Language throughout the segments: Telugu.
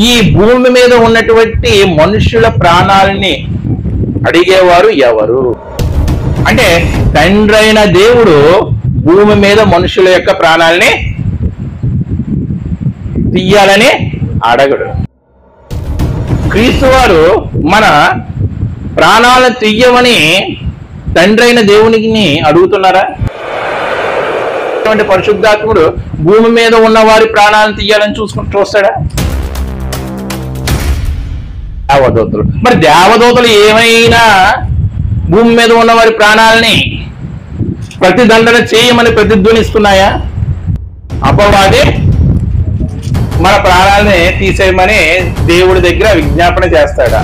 ఈ భూమి మీద ఉన్నటువంటి మనుషుల ప్రాణాలని అడిగేవారు ఎవరు? అంటే తండ్రి అయిన దేవుడు భూమి మీద మనుషుల యొక్క ప్రాణాలని తీయాలని అడగడు. క్రీస్తు వారు మన ప్రాణాలను తీయమని తండ్రి అయిన దేవునికి అడుగుతున్నారా? పరిశుద్ధాత్ముడు భూమి మీద ఉన్న వారి ప్రాణాలను తీయాలని చూస్తాడా? దేవదూతలు. మరి దేవదూతలు ఏమైనా భూమి మీద ఉన్న వారి ప్రాణాలని ప్రతిదండన చేయమని ప్రతిధ్వనిస్తున్నాయా? అపవాది మన ప్రాణాలని తీసేయమని దేవుడి దగ్గర విజ్ఞాపన చేస్తాడా?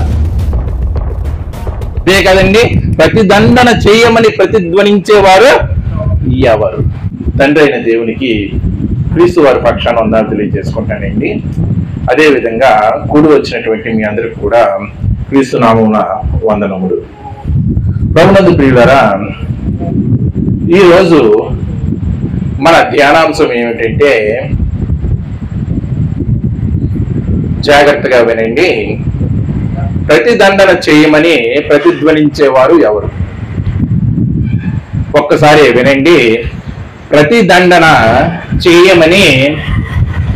అదే కదండి, ప్రతిదండన చేయమని ప్రతిధ్వనించేవారు ఎవరు? తండ్రి అయిన దేవునికి క్రీస్తు వారి పక్షాన ఉందని తెలియజేసుకుంటానండి. అదేవిధంగా కూడి వచ్చినటువంటి మీ అందరికి కూడా క్రీస్తు నామమున వందనములు. ప్రభునందు ప్రియులారా, ఈరోజు మన ధ్యానాంశం ఏమిటంటే, జాగ్రత్తగా వినండి, ప్రతిదండన చేయమని ప్రతిధ్వనించేవారు ఎవరు? ఒక్కసారి వినండి, ప్రతిదండన చేయమని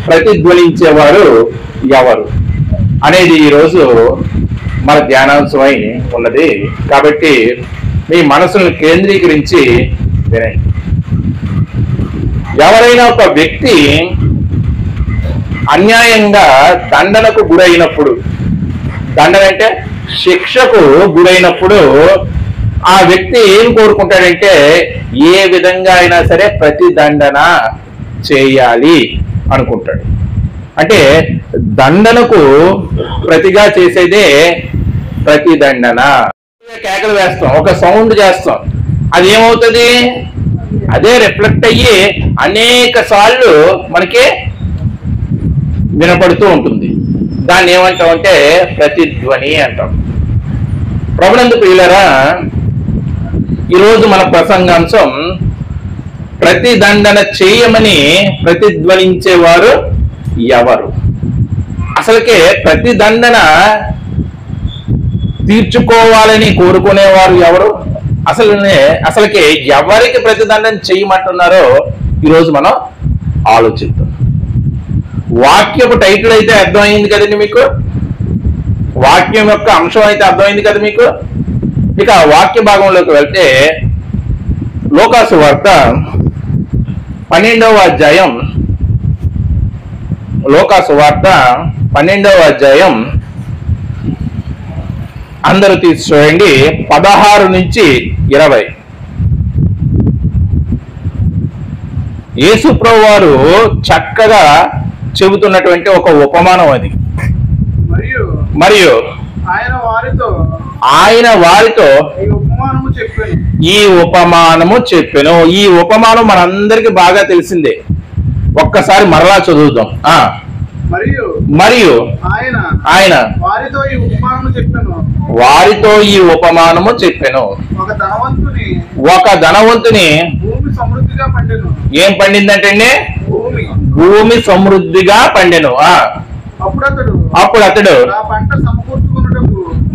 ప్రతిధ్వనించేవారు ఎవరు అనేది ఈరోజు మన ధ్యానాంశమై ఉన్నది. కాబట్టి మీ మనసును కేంద్రీకరించి వినండి. ఎవరైనా ఒక వ్యక్తి అన్యాయంగా దండనకు గురైనప్పుడు, దండన అంటే శిక్షకు గురైనప్పుడు ఆ వ్యక్తి ఏం కోరుకుంటాడంటే, ఏ విధంగా అయినా సరే ప్రతిదండన చేయాలి అనుకుంటాడు. అంటే దండనకు ప్రతిగా చేసేదే ప్రతిదండన. కేకలు వేస్తాం, ఒక సౌండ్ చేస్తాం, అది ఏమవుతుంది? అదే రిఫ్లెక్ట్ అయ్యి అనేక సార్లు మనకి వినపడుతూ ఉంటుంది. దాన్ని ఏమంటాం అంటే ప్రతిధ్వని అంటాం. ప్రభునందు ప్రియులారా, ఈరోజు మన ప్రసంగాంశం ప్రతిదండన చేయమని ప్రతిధ్వనించేవారు ఎవరు? అసలుకే ప్రతిదండన తీర్చుకోవాలని కోరుకునేవారు ఎవరు? అసలుకే ఎవరికి ప్రతిదండన చేయమంటున్నారో ఈరోజు మనం ఆలోచిద్దాం. వాక్యపు టైటిల్ అయితే అర్థమైంది కదండి మీకు, వాక్యం యొక్క అంశం అయితే అర్థమైంది కదా మీకు. ఇక వాక్య భాగంలోకి వెళ్తే లూకాసు వార్త 12వ అధ్యాయం, లూకాసు వార్త 12వ అధ్యాయం అందరూ తీసి చూడండి, 16 నుంచి 20. యేసు ప్రభువు వారు చక్కగా చెబుతున్నటువంటి ఒక ఉపమానం అది. మరియు ఆయన వారితో ఈ ఉపమానము చెప్పెను. ఈ ఉపమానం మనందరికి బాగా తెలిసిందే. ఒక్కసారి మరలా చదువుదాం. మరియు ఆయన వారితో ఈ ఉపమానము చెప్పెను. ఒక ధనవంతుని ఏం పండిందంటే భూమి సమృద్ధిగా పండెను. అప్పుడు అతడు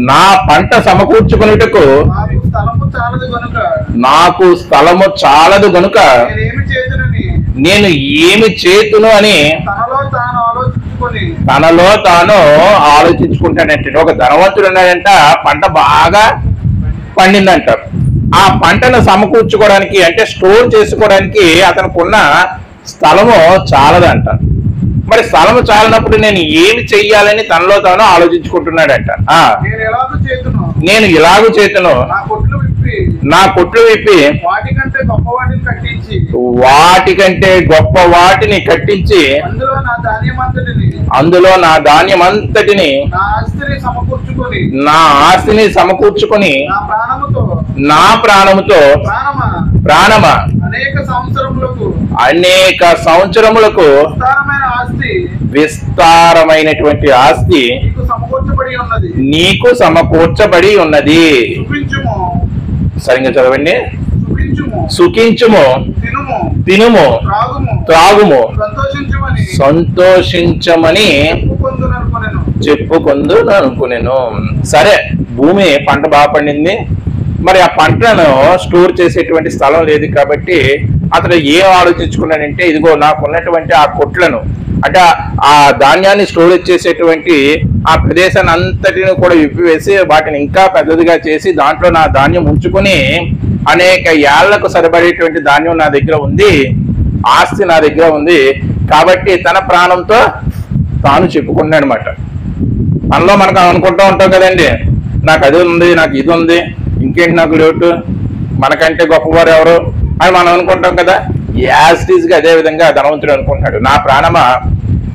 నా పంట సమకూర్చుకున్నటకు నాకు స్థలము చాలదు గనుక నేను ఏమి చేతును అని తనలో తాను ఆలోచించుకుంటాడంటే, ఒక ధనవంతుడు ఉన్నాడంట, పంట బాగా పండిందంట. ఆ పంటను సమకూర్చుకోవడానికి అంటే స్టోర్ చేసుకోవడానికి అతనుకున్న స్థలము చాలదంట. మరి స్థలము చాలినప్పుడు నేను ఏమి చెయ్యాలని తనలో తాను ఆలోచించుకుంటున్నాడంట. నేను ఇలాగూ చేతును, నా కొట్లు విప్పి వాటికంటే గొప్ప వాటిని కట్టించి అందులో నా ధాన్యం అంతటిని నా ఆస్తిని సమకూర్చుకొని నా ప్రాణముతో ప్రాణమా అనేక సంవత్సరములకు విస్తారమైనటువంటి ఆస్తి నీకు సమకూర్చబడి ఉన్నది. సరిగ్గా చదవండి. సుఖించుము, తినుము, త్రాగుము, సంతోషించమని చెప్పుకుందు అనుకునేను. సరే, భూమి పంట బాగా పండింది. మరి ఆ పంటను స్టోర్ చేసేటువంటి స్థలం లేదు కాబట్టి అతను ఏం ఆలోచించుకున్నాడంటే, ఇదిగో నాకున్నటువంటి ఆ కొట్లను, అంటే ఆ ధాన్యాన్ని స్టోరేజ్ చేసేటువంటి ఆ ప్రదేశాన్ని అంతటిని కూడా విప్పివేసి వాటిని ఇంకా పెద్దదిగా చేసి దాంట్లో నా ధాన్యం ఉంచుకొని అనేక ఏళ్లకు సరిపడేటువంటి ధాన్యం నా దగ్గర ఉంది, ఆస్తి నా దగ్గర ఉంది కాబట్టి తన ప్రాణంతో తాను చెప్పుకున్నాడు అనమాట. మనలో మనకు అనుకుంటూ ఉంటాం కదండి, నాకు అది ఉంది, నాకు ఇది ఉంది, ఇంకేంటి నాకు లోటు, మనకంటే గొప్పవారు ఎవరు అని మనం అనుకుంటాం కదా. యాజ్ గా అదే విధంగా ధనవంతుడు అనుకుంటున్నాడు, నా ప్రాణమా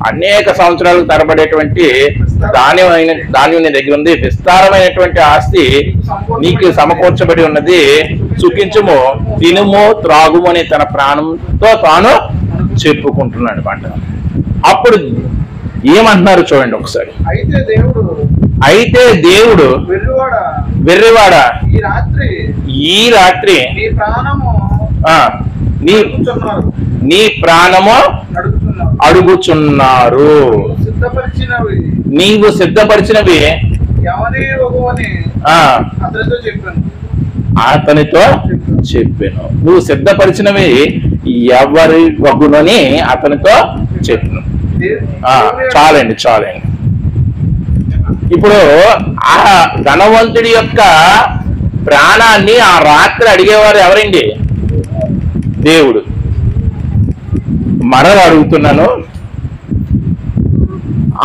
అనేక సంవత్సరాలకు తరబడేటువంటి ధాన్యం నీ దగ్గర ఉంది, విస్తారమైనటువంటి ఆస్తి నీకు సమకూర్చబడి ఉన్నది, సుఖించుము, తినుము, త్రాగుము అని తన ప్రాణంతో తాను చెప్పుకుంటున్నాడు అనమాట. అప్పుడు ఏమంటున్నారు చూడండి ఒకసారి. అయితే దేవుడు వెర్రివాడ, ఈ రాత్రి నీ ప్రాణము అడుగుచున్నారు, నీవు సిద్ధపరిచినవి అతనితో చెప్పాను. నువ్వు సిద్ధపరిచినవి ఎవరి వగునని అతనితో చెప్పాను. చాలండి. ఇప్పుడు ఆ ధనవంతుడి యొక్క ప్రాణాన్ని ఆ రాత్రి అడిగేవారు ఎవరండి? దేవుడు. మరలా అడుగుతున్నాను,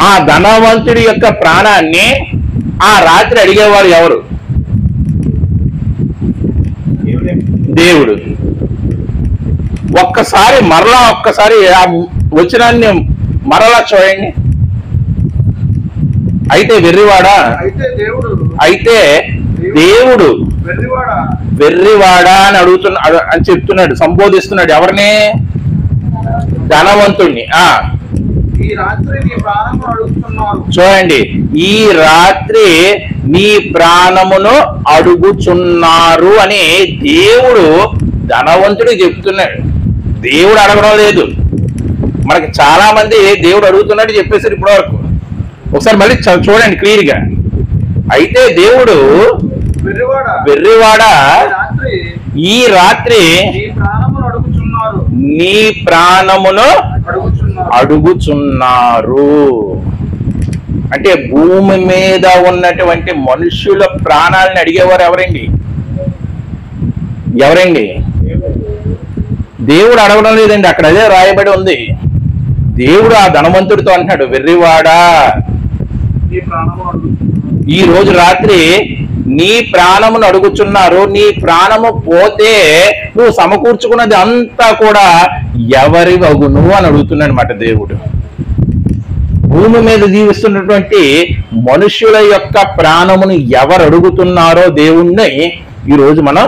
ఆ ధనవంతుడి యొక్క ప్రాణాన్ని ఆ రాత్రి అడిగేవారు ఎవరు? దేవుడు. మరలా ఒక్కసారి ఆ వచనాన్ని మరలా చూడండి. అయితే వెర్రివాడా, అయితే దేవుడు వెర్రివాడా అని అడుగుతున్నాడు అని చెప్తున్నాడు, సంబోధిస్తున్నాడు ఎవరిని? ధనవంతుణ్ణి. చూడండి, ఈ రాత్రి నీ ప్రాణమును అడుగుచున్నారు అని దేవుడు ధనవంతుడికి చెప్తున్నాడు. దేవుడు అడగడం లేదు. మనకి చాలా మంది దేవుడు అడుగుతున్నాడు చెప్పేసారు ఇప్పటి వరకు. ఒకసారి మళ్ళీ చూడండి క్లియర్ గా. అయితే దేవుడు వెర్రివాడా, ఈ రాత్రి నీ ప్రాణమును అడుగుచున్నారు. అంటే భూమి మీద ఉన్నటువంటి మనుషుల ప్రాణాలను అడిగేవారు ఎవరండి? దేవుడు అడగడం లేదండి, అక్కడ అదే రాయబడి ఉంది. దేవుడు ఆ ధనవంతుడితో అంటున్నాడు, వెర్రివాడా, ఈ రోజు రాత్రి నీ ప్రాణమును అడుగుచున్నారు, నీ ప్రాణము పోతే నువ్వు సమకూర్చుకున్నది అంతా కూడా ఎవరి వగును అని అడుగుతున్నాడు అన్నమాట దేవుడు. భూమి మీద జీవిస్తున్నటువంటి మనుషుల యొక్క ప్రాణమును ఎవరు అడుగుతున్నారో దేవుణ్ణి ఈరోజు మనం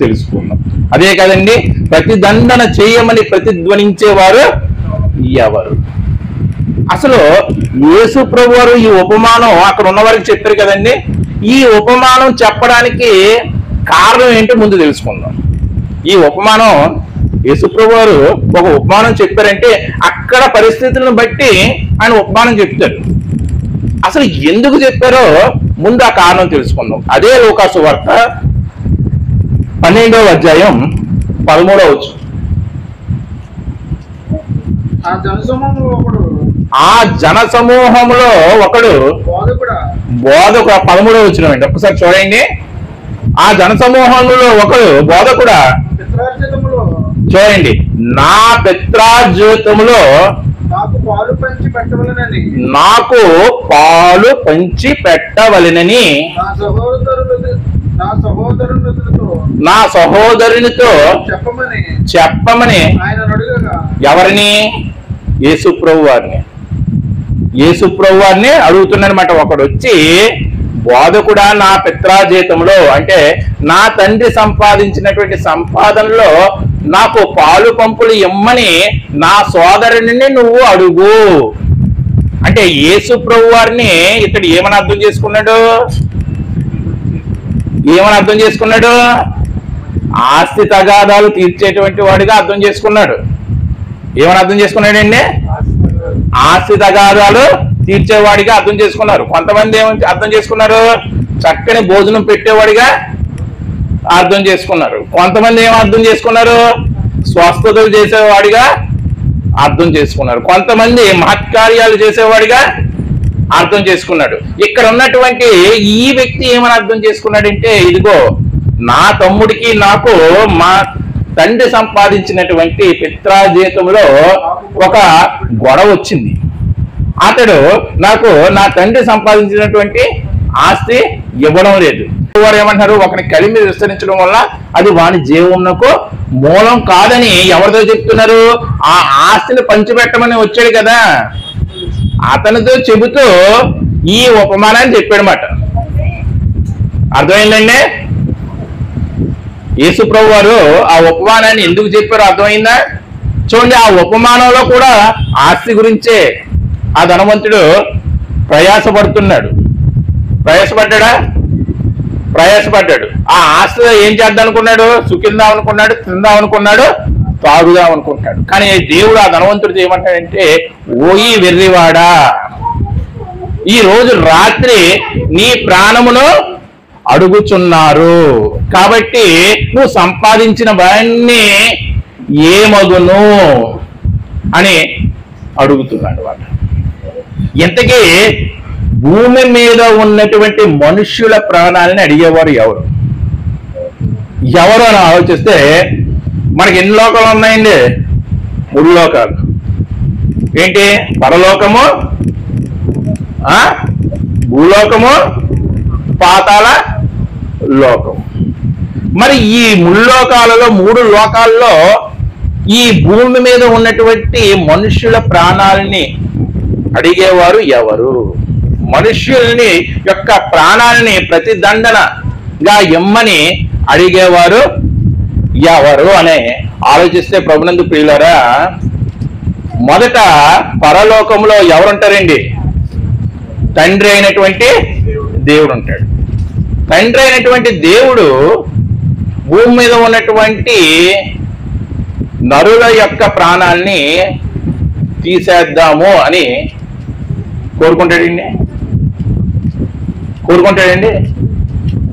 తెలుసుకున్నాం. అదే కదండి, ప్రతిదండన చేయమని ప్రతిధ్వనించేవారు ఎవరు? అసలు యేసు ప్రభు వారు ఈ ఉపమానం అక్కడ ఉన్న వారికి చెప్పారు కదండి. ఈ ఉపమానం చెప్పడానికి కారణం ఏంటో ముందు తెలుసుకుందాం. ఈ ఉపమానం యేసు ప్రభు వారు ఒక ఉపమానం చెప్పారంటే అక్కడ పరిస్థితులను బట్టి ఆయన ఉపమానం చెప్తారు. అసలు ఎందుకు చెప్పారో ముందు ఆ కారణం తెలుసుకుందాం. అదే లూకా సువార్త 12వ అధ్యాయం 13వ వచనం. ఆ జన సమూహంలో ఒకడు బోధకుడు 13వ వచనం అండి, ఒక్కసారి చూడండి. ఆ జన సమూహంలో ఒకడు బోధకుడా, చూడండి, నా పిత్రార్జితములో నాకు పాలు పంచి పెట్టవలెనని నా సహోదరునితో చెప్పమని ఎవరిని? యేసుప్రభు వారిని అడుగుతున్నాడనమాట. ఒకడు వచ్చి, బోధకుడా, నా పిత్రాజీతంలో అంటే నా తండ్రి సంపాదించినటువంటి సంపాదనలో నాకు పాలు పంపులు ఇమ్మని నా సోదరుని నువ్వు అడుగు అంటే యేసుప్రభు వారిని ఇతడు ఏమని అర్థం చేసుకున్నాడు? ఆస్తి తగాదాలు తీర్చేటువంటి వాడిగా అర్థం చేసుకున్నాడు. ఏమని అర్థం చేసుకున్నాడండి? ఆస్తి తగాదాలు తీర్చేవాడిగా అర్థం చేసుకున్నారు. కొంతమంది ఏమని అర్థం చేసుకున్నారు? చక్కని భోజనం పెట్టేవాడిగా అర్థం చేసుకున్నారు. కొంతమంది ఏం అర్థం చేసుకున్నారు? స్వస్థతలు చేసేవాడిగా అర్థం చేసుకున్నారు. కొంతమంది మహత్కార్యాలు చేసేవాడిగా అర్థం చేసుకున్నాడు. ఇక్కడ ఉన్నటువంటి ఈ వ్యక్తి ఏమని అర్థం చేసుకున్నాడంటే, ఇదిగో నా తమ్ముడికి నాకు మా తండ్రి సంపాదించినటువంటి పిత్రాజీతంలో ఒక గొడవ వచ్చింది. అతడు నాకు నా తండ్రి సంపాదించినటువంటి ఆస్తి ఇవ్వడం లేదు. వారు ఏమంటారు? ఒకని కలిమి విస్తరించడం వల్ల అది వాని జీవమునకు మూలం కాదని ఎవరితో చెప్తున్నారు? ఆ ఆస్తిని పంచిపెట్టమని వచ్చాడు కదా, అతనితో చెబుతూ ఈ ఉపమానాన్ని చెప్పాడన్నమాట. అర్థమైందండి? యేసుప్రభు వారు ఆ ఉపమానాన్ని ఎందుకు చెప్పారో అర్థమైందా? చూడండి, ఆ ఉపమానంలో కూడా ఆస్తి గురించే ఆ ధనవంతుడు ప్రయాసపడుతున్నాడు. ప్రయాసపడ్డా? ప్రయాసపడ్డాడు. ఆ ఆస్తిలో ఏం చేద్దాం అనుకున్నాడు? సుఖిద్దాం అనుకున్నాడు, తిందాం అనుకున్నాడు, తాగుదాం అనుకుంటాడు. కానీ దేవుడు ఆ ధనవంతుడు ఏమంటాడంటే, ఓయి వెర్రివాడా, ఈ రోజు రాత్రి నీ ప్రాణమును అడుగుచున్నారు, కాబట్టి నువ్వు సంపాదించిన వాడిని ఏమగును అని అడుగుతున్నాడు వాడు. ఇంతకీ భూమి మీద ఉన్నటువంటి మనుష్యుల ప్రాణాలని అడిగేవారు ఎవరు అని ఆలోచిస్తే మనకి ఎన్ని లోకాలు ఉన్నాయండి? 3 లోకాలు. ఏంటి? పరలోకము, భూలోకము, పాతాళ లోకం. మరి ఈ 3 లోకాలలో 3 లోకాల్లో ఈ భూమి మీద ఉన్నటువంటి మనుష్యుల ప్రాణాలని అడిగేవారు ఎవరు? మనుష్యుల్ని యొక్క ప్రాణాలని ప్రతిదండనగా ఇమ్మని అడిగేవారు ఎవరు అని ఆలోచిస్తే, ప్రభునందు ప్రియులారా, మొదట పరలోకంలో ఎవరుంటారండి? తండ్రి అయినటువంటి దేవుడు ఉంటాడు. తండ్రి అయినటువంటి దేవుడు భూమి మీద ఉన్నటువంటి నరుల యొక్క ప్రాణాల్ని తీసేద్దాము అని కోరుకుంటాడండి?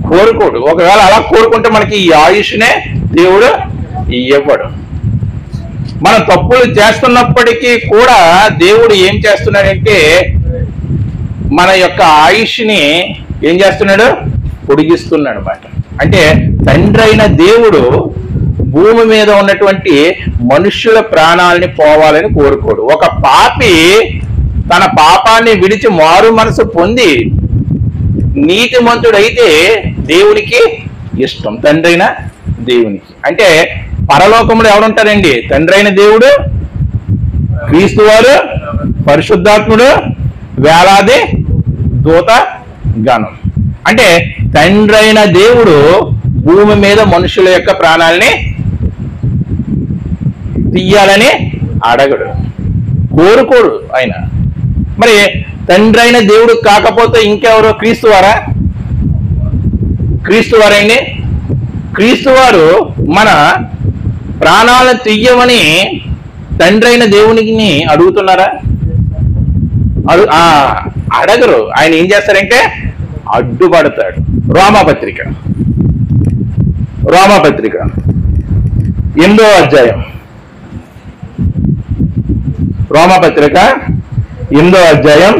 కోరుకోడు. ఒకవేళ అలా కోరుకుంటే మనకి ఈ ఆయుష్నే దేవుడు ఇవ్వడు. మనం తప్పులు చేస్తున్నప్పటికీ కూడా దేవుడు ఏం చేస్తున్నాడంటే, మన యొక్క ఆయుష్ని ఏం చేస్తున్నాడు? పొడిగిస్తున్నాడు అన్నమాట. అంటే తండ్రి అయిన దేవుడు భూమి మీద ఉన్నటువంటి మనుష్యుల ప్రాణాలని పోవాలని కోరుకోడు. ఒక పాపి తన పాపాన్ని విడిచి మారు మనసు పొంది నీతిమంతుడైతే దేవునికి ఇష్టం, తండ్రి అయిన దేవునికి. అంటే పరలోకంలో ఎవరుంటారండి? తండ్రి అయిన దేవుడు, క్రీస్తు వారు, పరిశుద్ధాత్ముడు, వేలాది దూత గణం. అంటే తండ్రి అయిన దేవుడు భూమి మీద మనుషుల యొక్క ప్రాణాలని తీయాలని అడగడు, కోరుకోడు ఆయన. మరి తండ్రి అయిన దేవుడు కాకపోతే ఇంకెవరు? క్రీస్తు వారా? క్రీస్తు వారండి. క్రీస్తు వారు మన ప్రాణాలను తీయమని తండ్రి అయిన దేవునికి అడుగుతున్నారా? అడగరు. ఆయన ఏం చేస్తారంటే అడ్డుపడతాడు. రోమాపత్రిక 8వ అధ్యాయం, రోమాపత్రిక 8వ అధ్యాయం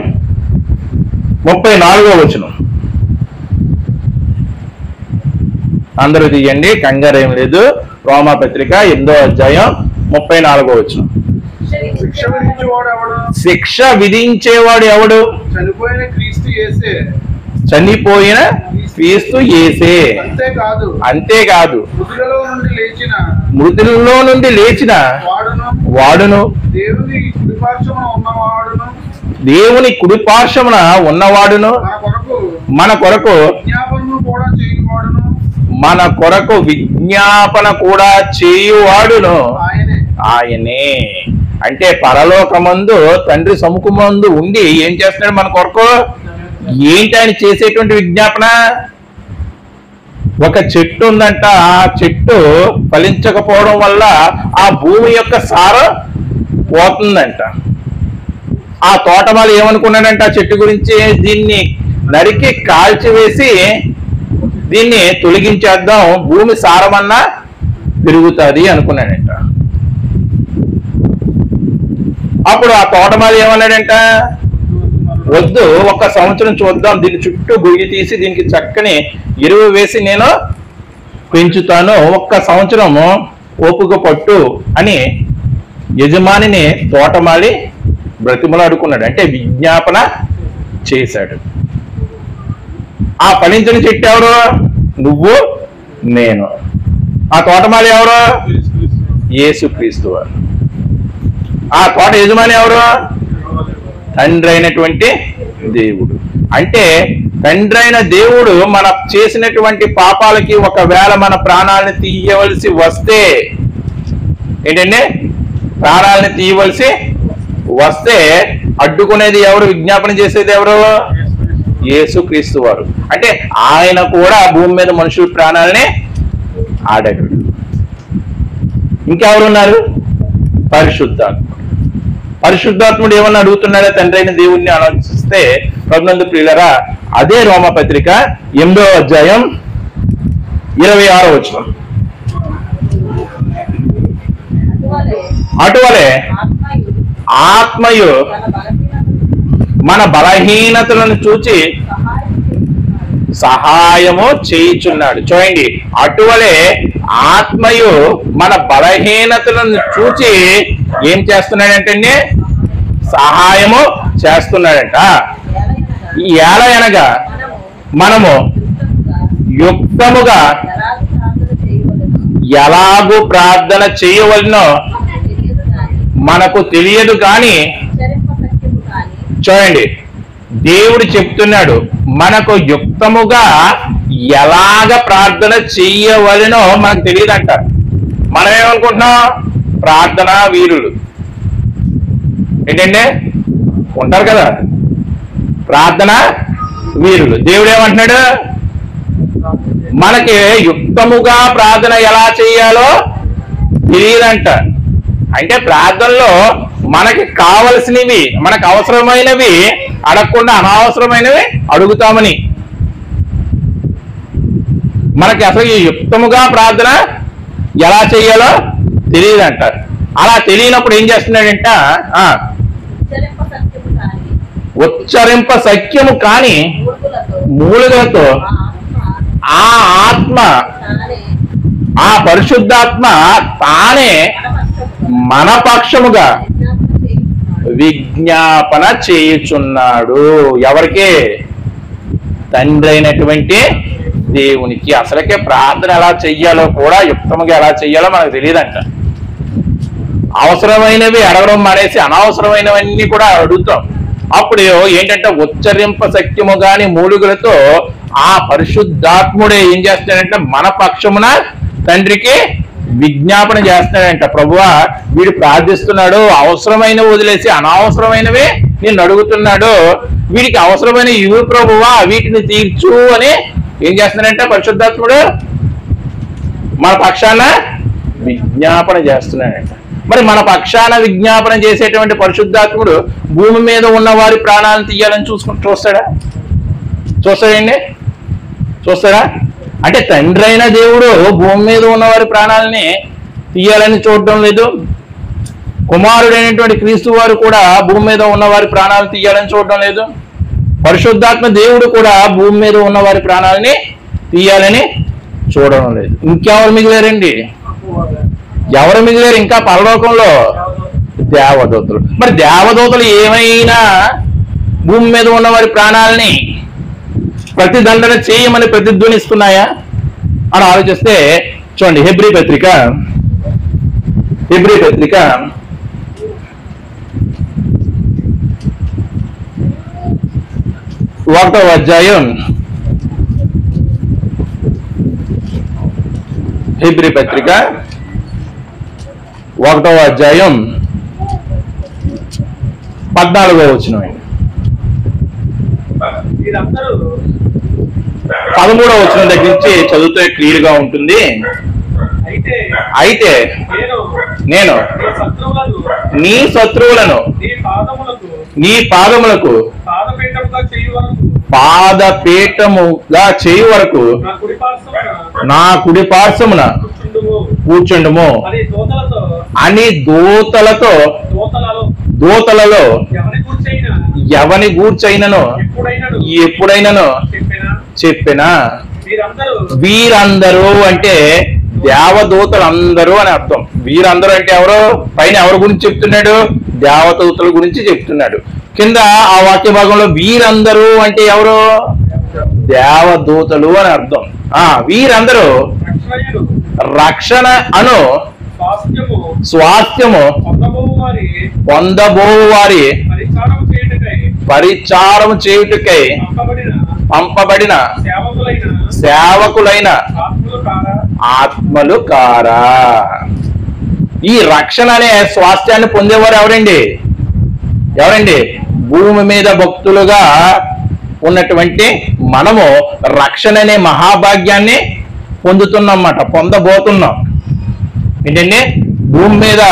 34వ వచనం. అందరూ తీయండి, కంగారేం లేదు. రోమాపత్రిక 8వ అధ్యాయం 34వ వచనం. శిక్ష విధించేవాడు ఎవడు? చనిపోయిన క్రీస్తు యేసే. అంతేకాదు మృతులలో నుండి లేచిన వాడును, దేవుని కుడిపార్శ్వమున ఉన్నవాడును, మన కొరకు విజ్ఞాపన కూడా చేయువాడును ఆయనే. అంటే పరలోకమందు తండ్రి సముఖమందు ఉండి ఏం చేస్తున్నాడు మన కొరకు? ఏంటి ఆయన చేసేటువంటి విజ్ఞాపన? ఒక చెట్టు ఉందంట, ఆ చెట్టు ఫలించకపోవడం వల్ల ఆ భూమి యొక్క సారం పోతుందంట. ఆ తోటమాలి ఏమనుకున్నాడంటే ఆ చెట్టు గురించి, దీన్ని నరికి కాల్చివేసి దీన్ని తొలగించేద్దాం, భూమి సారమన్నా పెరుగుతుంది అనుకున్నాడంట. అప్పుడు ఆ తోటమాలి ఏమన్నాడంట, వద్దు, 1 సంవత్సరం చూద్దాం, దీని చుట్టూ గుయ్యి తీసి దీనికి చక్కని ఎరువు వేసి నేను పెంచుతాను, 1 సంవత్సరం ఓపిక పట్టు అని యజమానిని తోటమాలి బ్రతిమలాడుకున్నాడు. అంటే విజ్ఞాపన చేశాడు. ఆ ఫలించిన చెట్టు ఎవరు? నువ్వు, నేను. ఆ తోటమాలి ఎవరు? యేసుక్రీస్తు వారు. ఆ తోట యజమాని ఎవరు? తండ్రి అయినటువంటి దేవుడు. అంటే తండ్రి అయిన దేవుడు మన చేసినటువంటి పాపాలకి ఒకవేళ మన ప్రాణాలను తీయవలసి వస్తే, ఏంటంటే ప్రాణాలను తీయవలసి వస్తే అడ్డుకునేది ఎవరు? విజ్ఞాపన చేసేది ఎవరు? యేసుక్రీస్తు వారు. అంటే ఆయన కూడా భూమి మీద మనుషుల ప్రాణాలని అడగడు. ఇంకెవరున్నారు? పరిశుద్ధాత్ముడు. పరిశుద్ధాత్ముడు ఏమన్నా అడుగుతున్నాడా తండ్రి అయిన దేవుణ్ణి ఆలోచిస్తే, ప్రభునందు ప్రియులరా, అదే రోమపత్రిక 8వ అధ్యాయం 26వ వచనం. అటువలే ఆత్మయు మన బలహీనతలను చూచి సహాయము చేయుచున్నాడు. చూడండి, అటువలే ఆత్మయు మన బలహీనతలను చూచి ఏం చేస్తున్నాడంటే సహాయము చేస్తున్నాడంట. ఎలా అనగా మనము యుక్తముగా ఎలాగూ ప్రార్థన చేయవలనో మనకు తెలియదు కానీ, చూడండి దేవుడు చెప్తున్నాడు మనకు యుక్తముగా ఎలాగ ప్రార్థన చెయ్యవలనో మనకు తెలియదంట. మనం ఏమనుకుంటున్నాం? ప్రార్థనా వీరులు ఏంటంటే ఉంటారు కదా, ప్రార్థనా వీరులు. దేవుడు ఏమంటున్నాడు? మనకి యుక్తముగా ప్రార్థన ఎలా చేయాలో తెలియదంట. అంటే ప్రార్థనలో మనకి కావలసినవి, మనకు అవసరమైనవి అడగకుండా అనవసరమైనవి అడుగుతామని. మనకి అసలు ఈ యుక్తముగా ప్రార్థన ఎలా చేయాలో తెలియదంట. అలా తెలియనప్పుడు ఏం చేస్తున్నాడంట, ఉచ్చరింప సఖ్యము కాని మూలుగలతో ఆ ఆత్మ, ఆ పరిశుద్ధాత్మ తానే మన పక్షముగా విజ్ఞాపన చేయుచున్నాడు. ఎవరికి? తండ్రి అయినటువంటి దేవునికి. అసలకే ప్రార్థన ఎలా చెయ్యాలో కూడా, యుక్తముగా ఎలా చెయ్యాలో మనకు తెలియదంట. అవసరమైనవి అడగడం మానేసి అనవసరమైనవన్నీ కూడా అడుగుతాం. అప్పుడు ఏంటంటే ఉచ్చరింప సఖ్యము గాని మూలుగులతో ఆ పరిశుద్ధాత్ముడే ఏం చేస్తాడంటే మన పక్షమున తండ్రికి విజ్ఞాపన చేస్తున్నాడంట. ప్రభువా, వీడు ప్రార్థిస్తున్నాడు, అవసరమైనవి వదిలేసి అనవసరమైనవి నేను అడుగుతున్నాడు, వీడికి అవసరమైన ఇవి ప్రభువా, వీటిని తీర్చు అని ఏం చేస్తున్నాడంటే పరిశుద్ధాత్ముడు మన పక్షాన విజ్ఞాపన చేస్తున్నాడంట. మరి మన పక్షాన విజ్ఞాపన చేసేటువంటి పరిశుద్ధాత్ముడు భూమి మీద ఉన్న వారి ప్రాణాలను తీయాలని చూస్తాడా? చూస్తాడండి? చూస్తాడా? అంటే తండ్రి అయిన దేవుడు భూమి మీద ఉన్న వారి ప్రాణాలని తీయాలని చూడడం లేదు. కుమారుడైనటువంటి క్రీస్తు వారు కూడా భూమి మీద ఉన్న వారి ప్రాణాలు తీయాలని చూడడం లేదు. పరిశుద్ధాత్మ దేవుడు కూడా భూమి మీద ఉన్న వారి ప్రాణాలని తీయాలని చూడడం లేదు. ఇంకెవరు మిగిలారండి? ఎవరు మిగిలారు? ఇంకా పరలోకంలో దేవదూతలు. మరి దేవదూతలు ఏమైనా భూమి మీద ఉన్న వారి ప్రాణాలని ప్రతిదండన చేయమని ప్రతిధ్వనిస్తున్నాయా అని ఆలోచిస్తే చూడండి, హెబ్రీ పత్రిక 1వ అధ్యాయం, హెబ్రీ పత్రిక 1వ అధ్యాయం 14వ వచనం, 13వ వచనం దగ్గర నుంచి చదివితే క్లియర్ గా ఉంటుంది. అయితే నేను నీ శత్రువులను నీ పాదములకు పాదపీఠముగా చేయు వరకు నా కుడి పార్శ్వమున కూర్చుండుము అని దూతలలో ఎవని గూర్చైనను ఎప్పుడైనను చెప్పినా. వీరందరూ అంటే దేవదూతలందరూ అని అర్థం. వీరందరూ అంటే ఎవరు? పైన ఎవరి గురించి చెప్తున్నాడు? దేవదూతల గురించి చెప్తున్నాడు. కింద ఆ వాక్య భాగంలో వీరందరూ అంటే ఎవరు? దేవదూతలు అని అర్థం. వీరందరూ రక్షణ అను స్వాస్థ్యము పొందబోవు వారి పరిచారము చేయుటకై పంపబడిన సేవకులైన ఆత్మలు కారా. ఈ రక్షణ అనే స్వాస్థ్యాన్ని పొందేవారు ఎవరండి? భూమి మీద భక్తులుగా ఉన్నటువంటి మనము రక్షణ అనే మహాభాగ్యాన్ని పొందబోతున్నాం. ఏంటండి? భూమి మీద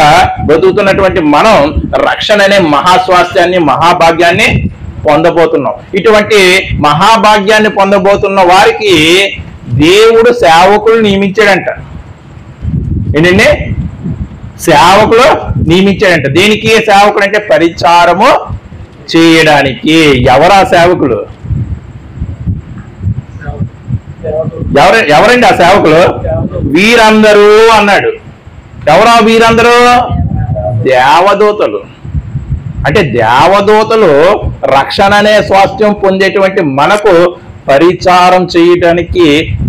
బతుకుతున్నటువంటి మనం రక్షణ అనే మహాస్వాస్థ్యాన్ని మహాభాగ్యాన్ని పొందబోతున్నాం. ఇటువంటి మహాభాగ్యాన్ని పొందబోతున్న వారికి దేవుడు సేవకులు నియమించాడంట. ఏంటండి? సేవకులు నియమించాడంట. దేనికి సేవకులు అంటే? పరిచారము చేయడానికి. ఎవరా సేవకులు? ఎవరండి ఆ సేవకులు? వీరందరూ అన్నాడు. ఎవరా వీరందరూ? దేవదూతలు. అంటే దేవదూతలు రక్షణ అనే స్వాస్థ్యం పొందేటువంటి మనకు పరిచారం చేయటానికి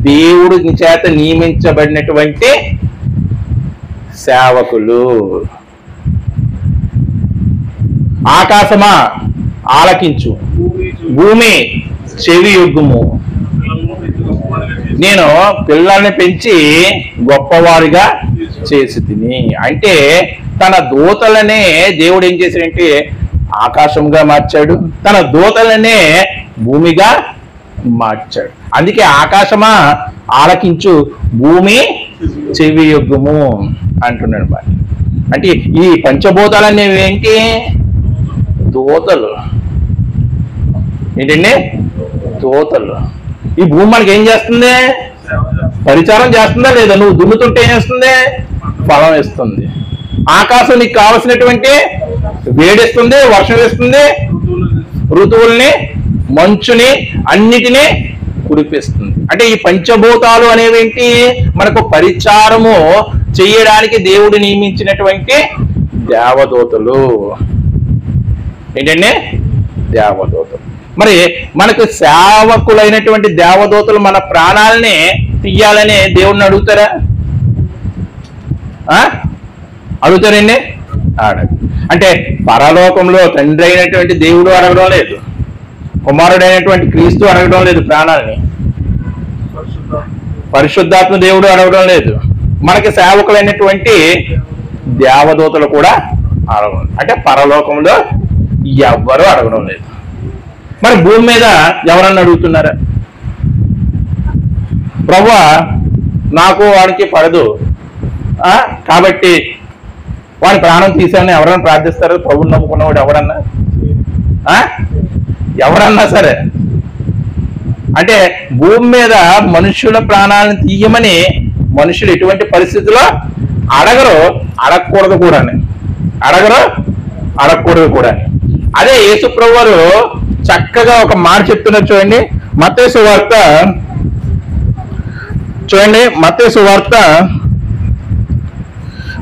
దేవుడి చేత నియమించబడినటువంటి సేవకులు. ఆకాశమా ఆలకించు, భూమి చెవి యొగ్గుము. నేను పిల్లల్ని పెంచి గొప్పవారిగా చేసి తిని. అంటే తన దూతలనే దేవుడు ఏం చేశాడంటే ఆకాశంగా మార్చాడు, తన దూతలనే భూమిగా మార్చాడు. అందుకే ఆకాశమా ఆలకించు, భూమి చెవి యొగ్గుము అంటున్నాడు. అంటే ఈ పంచభూతాలు అనేవి ఏంటి? దూతలు. ఏంటండి? దూతలు. ఈ భూమి మనకి ఏం చేస్తుంది? పరిచారం చేస్తుందా లేదా? నువ్వు దున్నుతుంటే ఏం చేస్తుంది? ఫలం ఇస్తుంది. ఆకాశం నీకు కావలసినటువంటి వేడిస్తుంది, వర్షం ఇస్తుంది, ఋతువుల్ని, మంచుని, అన్నిటినీ కురిపిస్తుంది. అంటే ఈ పంచభూతాలు అనేవేంటి? మనకు పరిచారము చేయడానికి దేవుడు నియమించినటువంటి దేవదూతలు. ఏంటండి? దేవదూతలు. మరి మనకు సేవకులైనటువంటి దేవదూతలు మన ప్రాణాలని తీయాలని దేవుడిని అడుగుతారా? అడుగుతారండి? అంటే పరలోకంలో తండ్రి అయినటువంటి దేవుడు అడగడం లేదు, కుమారుడైనటువంటి క్రీస్తు అడగడం లేదు ప్రాణాలని, పరిశుద్ధాత్మ దేవుడు అడగడం లేదు. మనకి సేవకులైనటువంటి దేవదూతలు కూడా అడగడం. అంటే పరలోకంలో ఎవ్వరూ అడగడం లేదు. మరి భూమి మీద ఎవరన్నా అడుగుతున్నారా? ప్రభువా నాకు వాడికి పడదు కాబట్టి వాడి ప్రాణం తీసామని ఎవరన్నా ప్రార్థిస్తారు? ప్రభుని నమ్ముకున్నవాడు ఎవరన్నా సరే. అంటే భూమి మీద మనుషుల ప్రాణాలను తీయమని మనుషులు ఎటువంటి పరిస్థితుల్లో అడగకూడదు కూడా. అదే యేసు ప్రభు వారు చక్కగా ఒక మాట చెప్తున్నారు. చూడండి మత్తయి సువార్త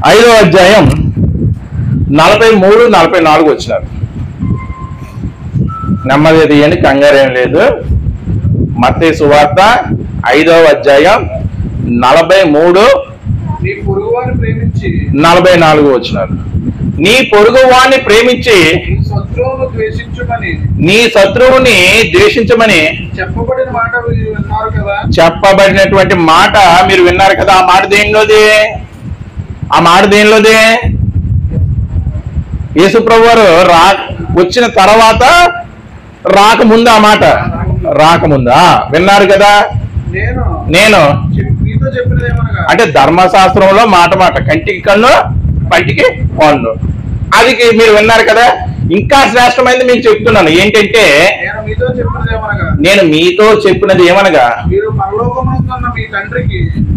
5వ అధ్యాయం 43-44 వచ్చినారు. నెమ్మది తీయండి, కంగారేం లేదు. మత్తయి సువార్త 5వ అధ్యాయం 43-44 వచ్చినారు. నీ పొరుగు వాణ్ణి ప్రేమించి నీ శత్రువుని ద్వేషించమని చెప్పబడినటువంటి మాట మీరు విన్నారు కదా. ఆ మాట దేనిలోది? యేసుప్రభు వారు వచ్చిన తర్వాత రాకముందు, ఆ మాట రాకముందా విన్నారు కదా. నేను అంటే ధర్మశాస్త్రంలో మాట కంటికి కన్ను, పంటికి పన్ను, అది మీరు విన్నారు కదా. ఇంకా శ్రేష్టమైనది మీకు చెప్తున్నాను. ఏంటంటే నేను మీతో చెప్పినది ఏమనగా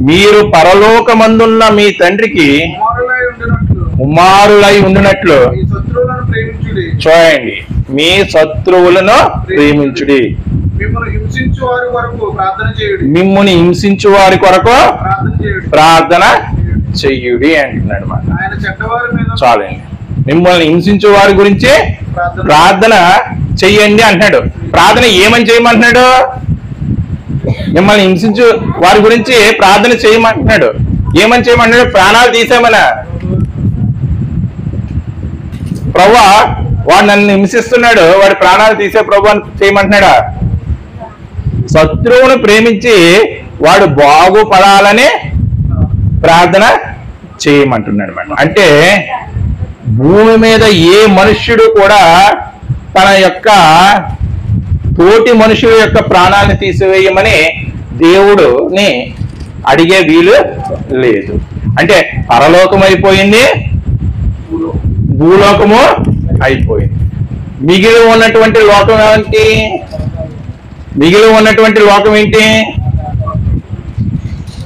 మీరు పరలోకమందున్న మీ తండ్రికి కుమారులై ఉండినట్లు చూడండి, మీ శత్రువులను ప్రేమించుడి, మిమ్ముని హింసించు వారి కొరకు ప్రార్థన చెయ్యుడి అంటున్నాడు మాట. చాలండి, మిమ్మల్ని హింసించే వారి గురించి ప్రార్థన చెయ్యండి అంటున్నాడు. ప్రార్థన ఏమని చేయమంటున్నాడు? మిమ్మల్ని హింసించు వారి గురించి ప్రార్థన చేయమంటున్నాడు. ఏమని చేయమంటున్నాడు? ప్రాణాలు తీసేమనా? ప్రభువా వాడు నన్ను హింసిస్తున్నాడు, వాడి ప్రాణాలు తీసే ప్రభు చేయమంటున్నాడా? శత్రువును ప్రేమించి వాడు బాగుపడాలని ప్రార్థన చేయమంటున్నాడు అన్నమాట. అంటే భూమి మీద ఏ మనుష్యుడు కూడా తన యొక్క తోటి మనుషుల యొక్క ప్రాణాన్ని తీసివేయమని దేవుడుని అడిగే వీలు లేదు. అంటే పరలోకం అయిపోయింది, భూలోకము అయిపోయింది. మిగిలి ఉన్నటువంటి లోకం ఏంటి? మిగిలి ఉన్నటువంటి లోకం ఏంటి?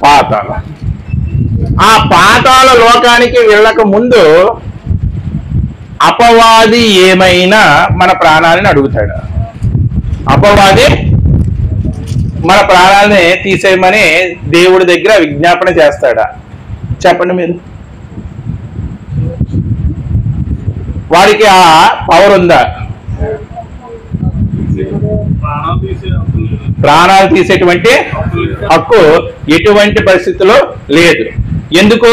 పాతాళం. ఆ పాతాళ లోకానికి వెళ్ళక ముందు అపవాది ఏమైనా మన ప్రాణాలను అడుగుతాడు. అపవాది మన ప్రాణాలని తీసేయమని దేవుడి దగ్గర విజ్ఞాపన చేస్తాడా? చెప్పండి మీరు. వాడికి ఆ పవర్ ఉందా? ప్రాణాలు తీసేటువంటి హక్కు ఎటువంటి పరిస్థితుల్లో లేదు. ఎందుకు?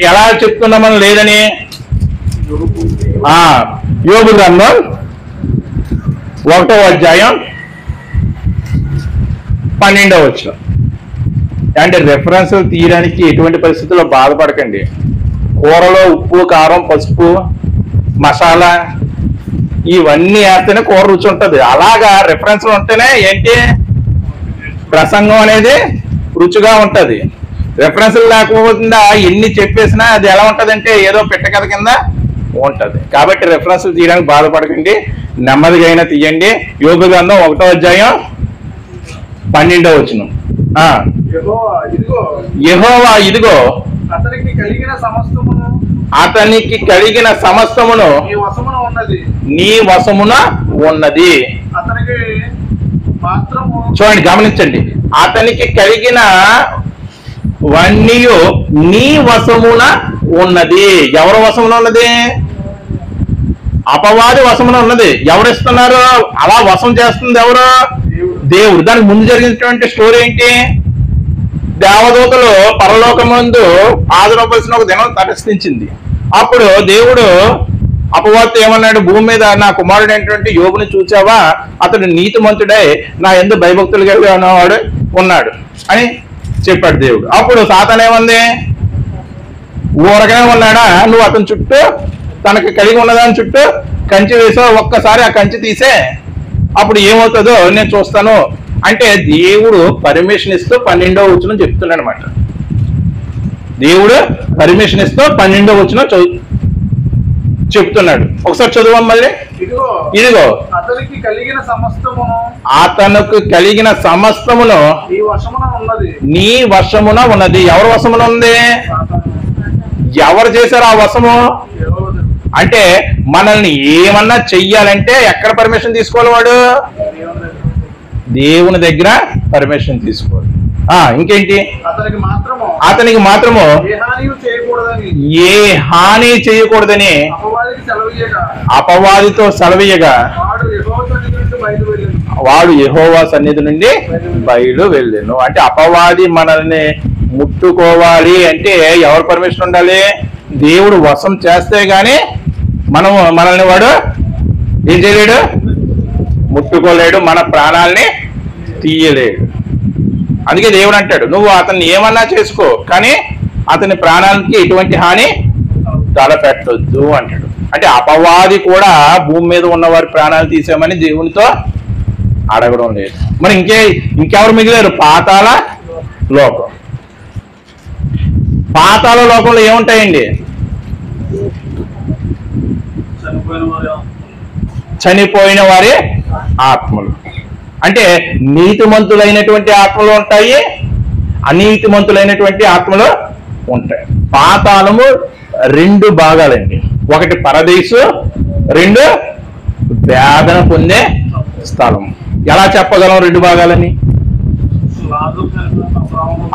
ఎలా చెప్తున్నామని లేదని యోబు గ్రంథం 1వ అధ్యాయం 12వ వచనం. అంటే రెఫరెన్స్ తీయడానికి ఎటువంటి పరిస్థితుల్లో బాధపడకండి. కూరలో ఉప్పు, కారం, పసుపు, మసాలా ఇవన్నీ వేస్తేనే కూర రుచి ఉంటుంది. అలాగా రెఫరెన్స్లు ఉంటేనే ఏంటి ప్రసంగం అనేది రుచిగా ఉంటుంది. రెఫరెన్స్లు లేకపోకుండా ఎన్ని చెప్పేసినా అది ఎలా ఉంటుందంటే ఏదో పెట్టకథ కింద ఉంటది. కాబట్టి రెఫరెన్స్లు తీయడానికి బాధపడకండి, నెమ్మదిగా అయినా తీయండి. యోబు గ్రంథం 1వ అధ్యాయం 12వ వచనం. యెహోవా ఇదిగో అతనికి కలిగిన సమస్తమును నీ వశమున ఉన్నది. చూడండి, గమనించండి. అతనికి కలిగిన వన్నీయు నీ వశమున ఉన్నది. ఎవరి వశమున ఉన్నది? అపవాది వశమున ఉన్నది. ఎవరు ఇస్తున్నారు? అలా వశం చేస్తుంది ఎవరు? దేవుడు. దానికి ముందు జరిగినటువంటి స్టోరీ ఏంటి? దేవదూతలు పరలోకమందు ఆదరవలసిన ఒక దినం తటస్థించింది. అప్పుడు దేవుడు అపవాదితో ఏమన్నాడు? భూమి మీద నా కుమారుడు అయినటువంటి యోబుని చూచావా? అతడు నీతిమంతుడై నా యందు భయభక్తులుగా ఉన్నవాడు ఉన్నాడు అని చెప్పాడు దేవుడు. అప్పుడు సాతాను ఏమంది? ఊరగానే ఉన్నాడా? నువ్వు అతని చుట్టూ తనకి కలిగి ఉన్నదాని చుట్టూ కంచి వేసావు, ఒక్కసారి ఆ కంచి తీసే, అప్పుడు ఏమవుతుందో నేను చూస్తాను అంటే దేవుడు పర్మిషన్ ఇస్తూ 12వ వచనం చెప్తున్నాడు అనమాట. దేవుడు పర్మిషన్ ఇస్తూ 12వ వచనం చెప్తున్నాడు. ఒకసారి చదువు మళ్ళీ. ఇదిగో అతనికి కలిగిన సమస్తమును నీ వశమున ఉన్నది. ఎవరి వశమున ఉంది? ఎవరు చేశారు ఆ వశము? అంటే మనల్ని ఏమన్నా చెయ్యాలంటే ఎక్కడ పర్మిషన్ తీసుకోవాలి? వాడు దేవుని దగ్గర పర్మిషన్ తీసుకోవాలి. ఇంకేంటి? అతనికి మాత్రము ఏ హాని చేయకూడదని అపవాదితో సెలవీయగా వాడు యెహోవా సన్నిధి నుండి బయలు వెళ్ళెను. అంటే అపవాది మనల్ని ముట్టుకోవాలి అంటే ఎవరు పర్మిషన్ ఉండాలి? దేవుడు వశం చేస్తే గాని మనల్ని వాడు ఏం చేయలేడు, ముట్టుకోలేడు, మన ప్రాణాలని తీయలేడు. అందుకే దేవుడు అంటాడు, నువ్వు అతన్ని ఏమన్నా చేసుకో కానీ అతని ప్రాణానికి ఎటువంటి హాని తలపెట్టొద్దు అంటాడు. అంటే అపవాది కూడా భూమి మీద ఉన్న వారి ప్రాణాలు తీసేమని దేవునితో అడగడం లేదు. మరి ఇంకెవరు మిగిలారు? పాతాళ లోకం. పాతాళ లోకంలో ఏముంటాయండి? చనిపోయిన వారి ఆత్మలు. అంటే నీతిమంతులైనటువంటి ఆత్మలు ఉంటాయి, అనీతిమంతులైనటువంటి ఆత్మలు ఉంటాయి. పాతాళము రెండు భాగాలండి. ఒకటి పరదేశు, రెండు వేదన పొందే స్థలం. ఎలా చెప్పగలం రెండు భాగాలని?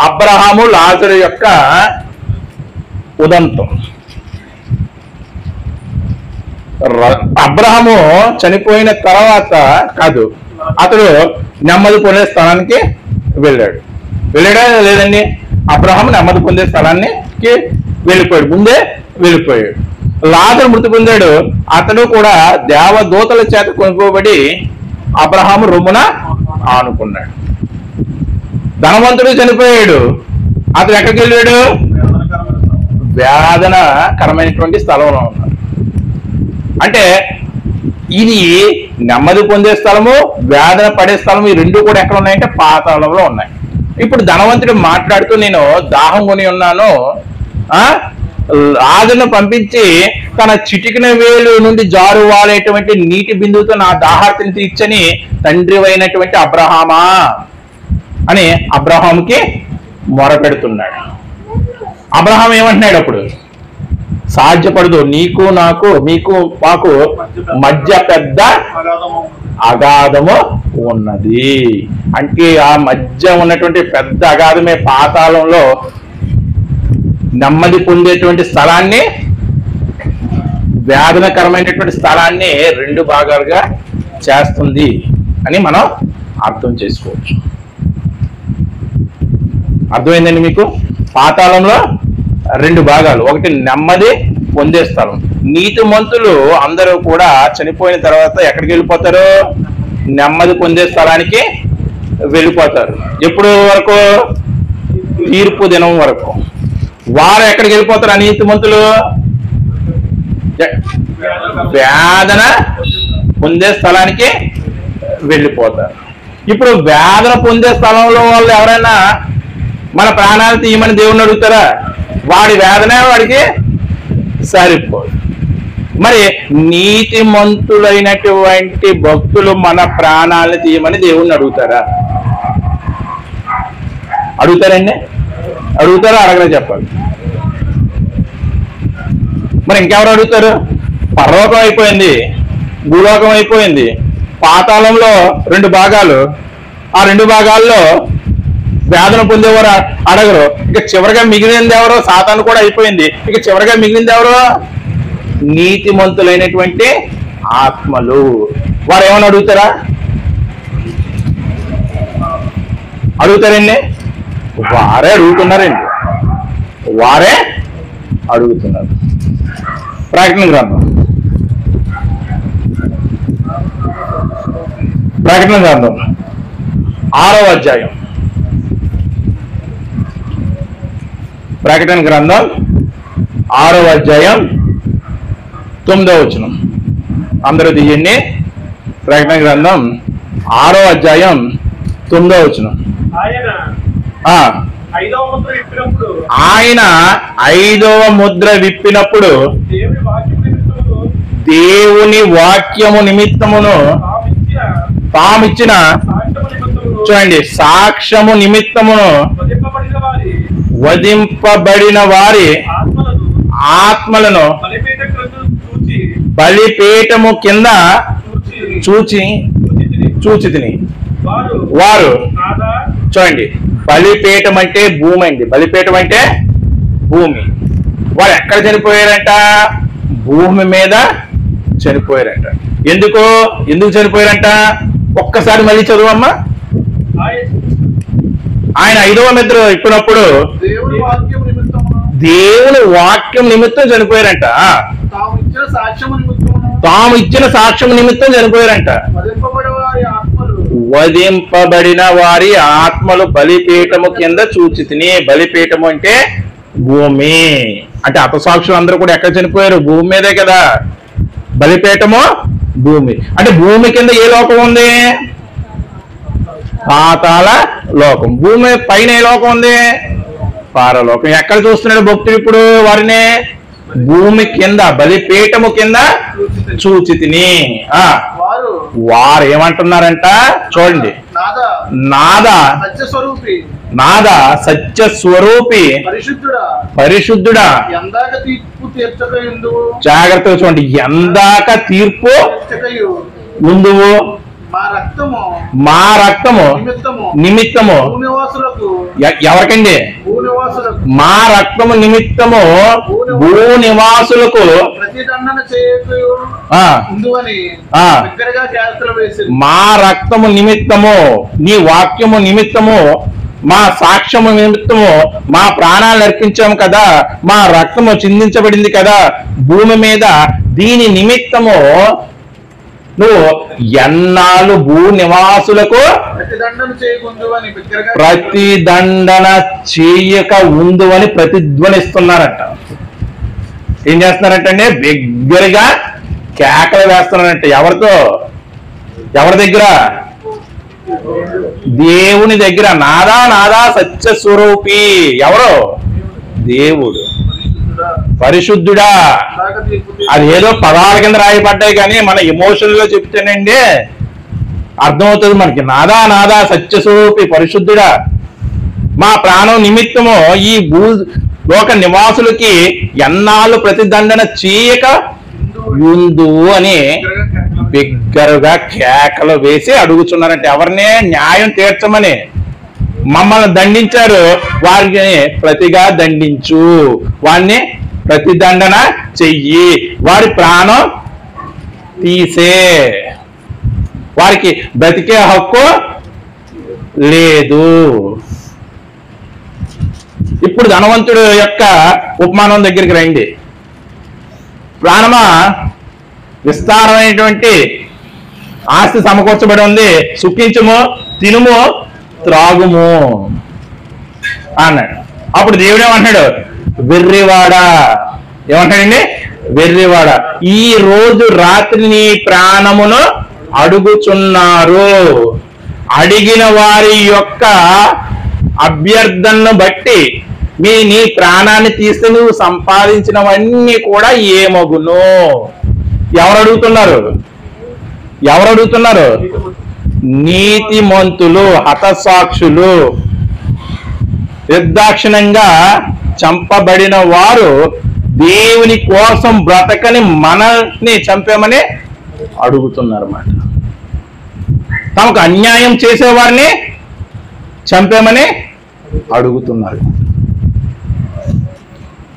అబ్రహాము లాజరు యొక్క ఉదంతం. అబ్రహాము చనిపోయిన తర్వాత కాదు, అతడు నెమ్మది పొందే స్థలానికి వెళ్ళాడా లేదండి? అబ్రహాము నెమ్మది పొందే స్థలానికి వెళ్ళిపోయాడు, ముందే వెళ్ళిపోయాడు. లాజరు మృతి పొందాడు, అతడు కూడా దేవదూతల చేత కొనుక్కోబడి అబ్రహాము రొమ్మున ఆనుకున్నాడు. ధనవంతుడు చనిపోయాడు, అతడు ఎక్కడికి వెళ్ళాడు? వేదనకరమైనటువంటి స్థలంలో ఉన్నాడు. అంటే ఇది నెమ్మది పొందే స్థలము, వేదన పడే స్థలము, ఈ రెండు కూడా ఎక్కడ ఉన్నాయంటే పాతాళంలో ఉన్నాయి. ఇప్పుడు ధనవంతుడు మాట్లాడుతూ, నేను దాహం కొని ఉన్నాను, లాజరును పంపించి తన చిటికిన వేలు నుండి జారు వాలేటువంటి నీటి బిందువుతో నా దాహార్తిని తీర్చని తండ్రి అయినటువంటి అబ్రహామా అని అబ్రహాముకి మొరపెడుతున్నాడు. అబ్రహాం ఏమంటున్నాడు అప్పుడు? సాధ్యపడదు, నీకు నాకు మీకు మాకు మధ్య పెద్ద అగాధము ఉన్నది. అంటే ఆ మధ్య ఉన్నటువంటి పెద్ద అగాధమే పాతాళంలో నెమ్మది పొందేటువంటి స్థలాన్ని, వేదనకరమైనటువంటి స్థలాన్ని రెండు భాగాలుగా చేస్తుంది అని మనం అర్థం చేసుకోవచ్చు. అర్థమైందండి మీకు? పాతాళంలో రెండు భాగాలు, ఒకటి నెమ్మది పొందే స్థలం. నీతిమంతులు అందరూ కూడా చనిపోయిన తర్వాత ఎక్కడికి వెళ్ళిపోతారు? నెమ్మది పొందే స్థలానికి వెళ్ళిపోతారు. ఎప్పుడు వరకు? తీర్పు దినం వరకు. వారు ఎక్కడికి వెళ్ళిపోతారు? అనీతిమంతులు వేదన పొందే స్థలానికి వెళ్ళిపోతారు. ఇప్పుడు వేదన పొందే స్థలంలో వాళ్ళు ఎవరైనా మన ప్రాణాలు తీయమని దేవుణ్ణి అడుగుతారా? వాడి వేదన వాడికి సరిపోదు. మరి నీతిమంతులైనటువంటి భక్తులు మన ప్రాణాలను తీయమని దేవుణ్ణి అడుగుతారా? అడుగుతారండి? అడుగుతారా? అడగలే చెప్పాలి. మరి ఇంకెవరు అడుగుతారు? పరలోకం అయిపోయింది, భూలోకం అయిపోయింది, పాతాళంలో రెండు భాగాలు. ఆ రెండు భాగాల్లో వేదన పొందేవారు అడగరు. ఇక చివరిగా మిగిలింది ఎవరో? సాతాను కూడా అయిపోయింది. ఇక చివరిగా మిగిలింది ఎవరో? నీతిమంతులైనటువంటి ఆత్మలు. వారు ఏమని అడుగుతారా? అడుగుతారండి? వారే అడుగుతున్నారండి, వారే అడుగుతున్నారు. ప్రకటన గ్రంథం, ప్రకటన గ్రంథం 6వ అధ్యాయం. ప్రకటన గ్రంథం 6వ అధ్యాయం 9వ వచనం. అందరూ తీయండి. ప్రకటన గ్రంథం 6వ అధ్యాయం 9వ వచనం. ఆయన 5వ ముద్ర విప్పినప్పుడు దేవుని వాక్యము నిమిత్తమును తామిచ్చిన, చూడండి, సాక్ష్యము నిమిత్తమును వధింపబడిన వారి ఆత్మలను బలిపీఠము కింద చూచితిని. వారు, చూడండి, బలిపీఠం అంటే భూమి అండి. బలిపీఠం అంటే భూమి. వారు ఎక్కడ చనిపోయారంట? భూమి మీద చనిపోయారంట. ఎందుకు చనిపోయారంట? ఒక్కసారి మళ్ళీ చదువమ్మా. ఆయన 5వ ముద్ర ఇప్పినప్పుడు దేవుని వాక్యం నిమిత్తం చనిపోయారంట. తాము ఇచ్చిన సాక్ష్యం నిమిత్తం చనిపోయారంట. వధింపబడిన వారి ఆత్మలు బలిపీఠము కింద చూచితిని. బలిపీఠము అంటే భూమి. అంటే హతసాక్షులు అందరూ కూడా ఎక్కడ చనిపోయారు? భూమి మీదే కదా. బలిపీఠము భూమి. అంటే భూమి కింద ఏ లోకం ఉంది? పాతాళ లోకం. భూమి పైన ఏ లోకం ఉంది? పారలోకం. ఎక్కడ చూస్తున్నాడు భక్తుడు ఇప్పుడు వారిని? భూమి కింద, బలిపీఠము కింద చూచితిని. వారు ఏమంటున్నారంట చూడండి, నాదా సత్య స్వరూపి పరిశుద్ధుడా, జాగ్రత్తగా చూడండి, ఎందాక తీర్పు ముందువు మా రక్తము నిమిత్తము ఎవరికండి? మా రక్తము నిమిత్తము భూనివాసులకు మా రక్తము నిమిత్తము, నీ వాక్యము నిమిత్తము, మా సాక్ష్యము నిమిత్తము మా ప్రాణాలు అర్పించాము కదా, మా రక్తము చిందించబడింది కదా భూమి మీద, దీని నిమిత్తము నువ్వు ఎన్నాళ్ళు భూ నివాసులకు ప్రతిదండన చేయక ఉందు అని ప్రతిధ్వనిస్తున్నారంట. ఏం చేస్తున్నారంటే బిగ్గరగా కేకలు వేస్తున్నారంట. ఎవరితో? ఎవరి దగ్గర? దేవుని దగ్గర. నాదా సత్య స్వరూపి. ఎవరు? దేవుడు. పరిశుద్ధుడా. అది ఏదో పదాల కింద రాయబడ్డాయి కానీ మన ఎమోషన్ లో చెప్తేనండి అర్థమవుతుంది మనకి. నాదా సత్య స్వరూపి పరిశుద్ధుడా, మా ప్రాణం నిమిత్తము ఈ లోక నివాసులకి ఎన్నాళ్ళు ప్రతిదండన చేయక ఉందు అని బిగ్గరగా కేకలు వేసి అడుగుతున్నారంటే ఎవరినే? న్యాయం తీర్చమని. మమ్మల్ని దండించారు, వారిని ప్రతిగా దండించు, వారిని ప్రతిదండన చెయ్యి, వారి ప్రాణం తీసే, వారికి బ్రతికే హక్కు లేదు. ఇప్పుడు ధనవంతుడు యొక్క ఉపమానం దగ్గరికి రండి. ప్రాణమా, విస్తారమైనటువంటి ఆస్తి సమకూర్చబడి ఉంది, సుఖించుము, తినుము, త్రాగుము అన్నాడు. అప్పుడు దేవుడు ఏమంటున్నాడు? వెర్రివాడా. ఏమంటాడండి? వెర్రివాడా, ఈ రోజు రాత్రి నీ ప్రాణమును అడుగుచున్నారు. అడిగిన వారి యొక్క అభ్యర్థనను బట్టి నీ ప్రాణాన్ని తీస్తే నువ్వు సంపాదించినవన్నీ కూడా ఏమగును? ఎవరు అడుగుతున్నారు? ఎవరు అడుగుతున్నారు? నీతిమంతులు, హతసాక్షులు, నిర్దాక్షిణ్యంగా చంపబడిన వారు దేవుని కోసం బ్రతకని మనల్ని చంపేమని అడుగుతున్నారు అన్నమాట. తమకు అన్యాయం చేసేవారిని చంపేమని అడుగుతున్నారు.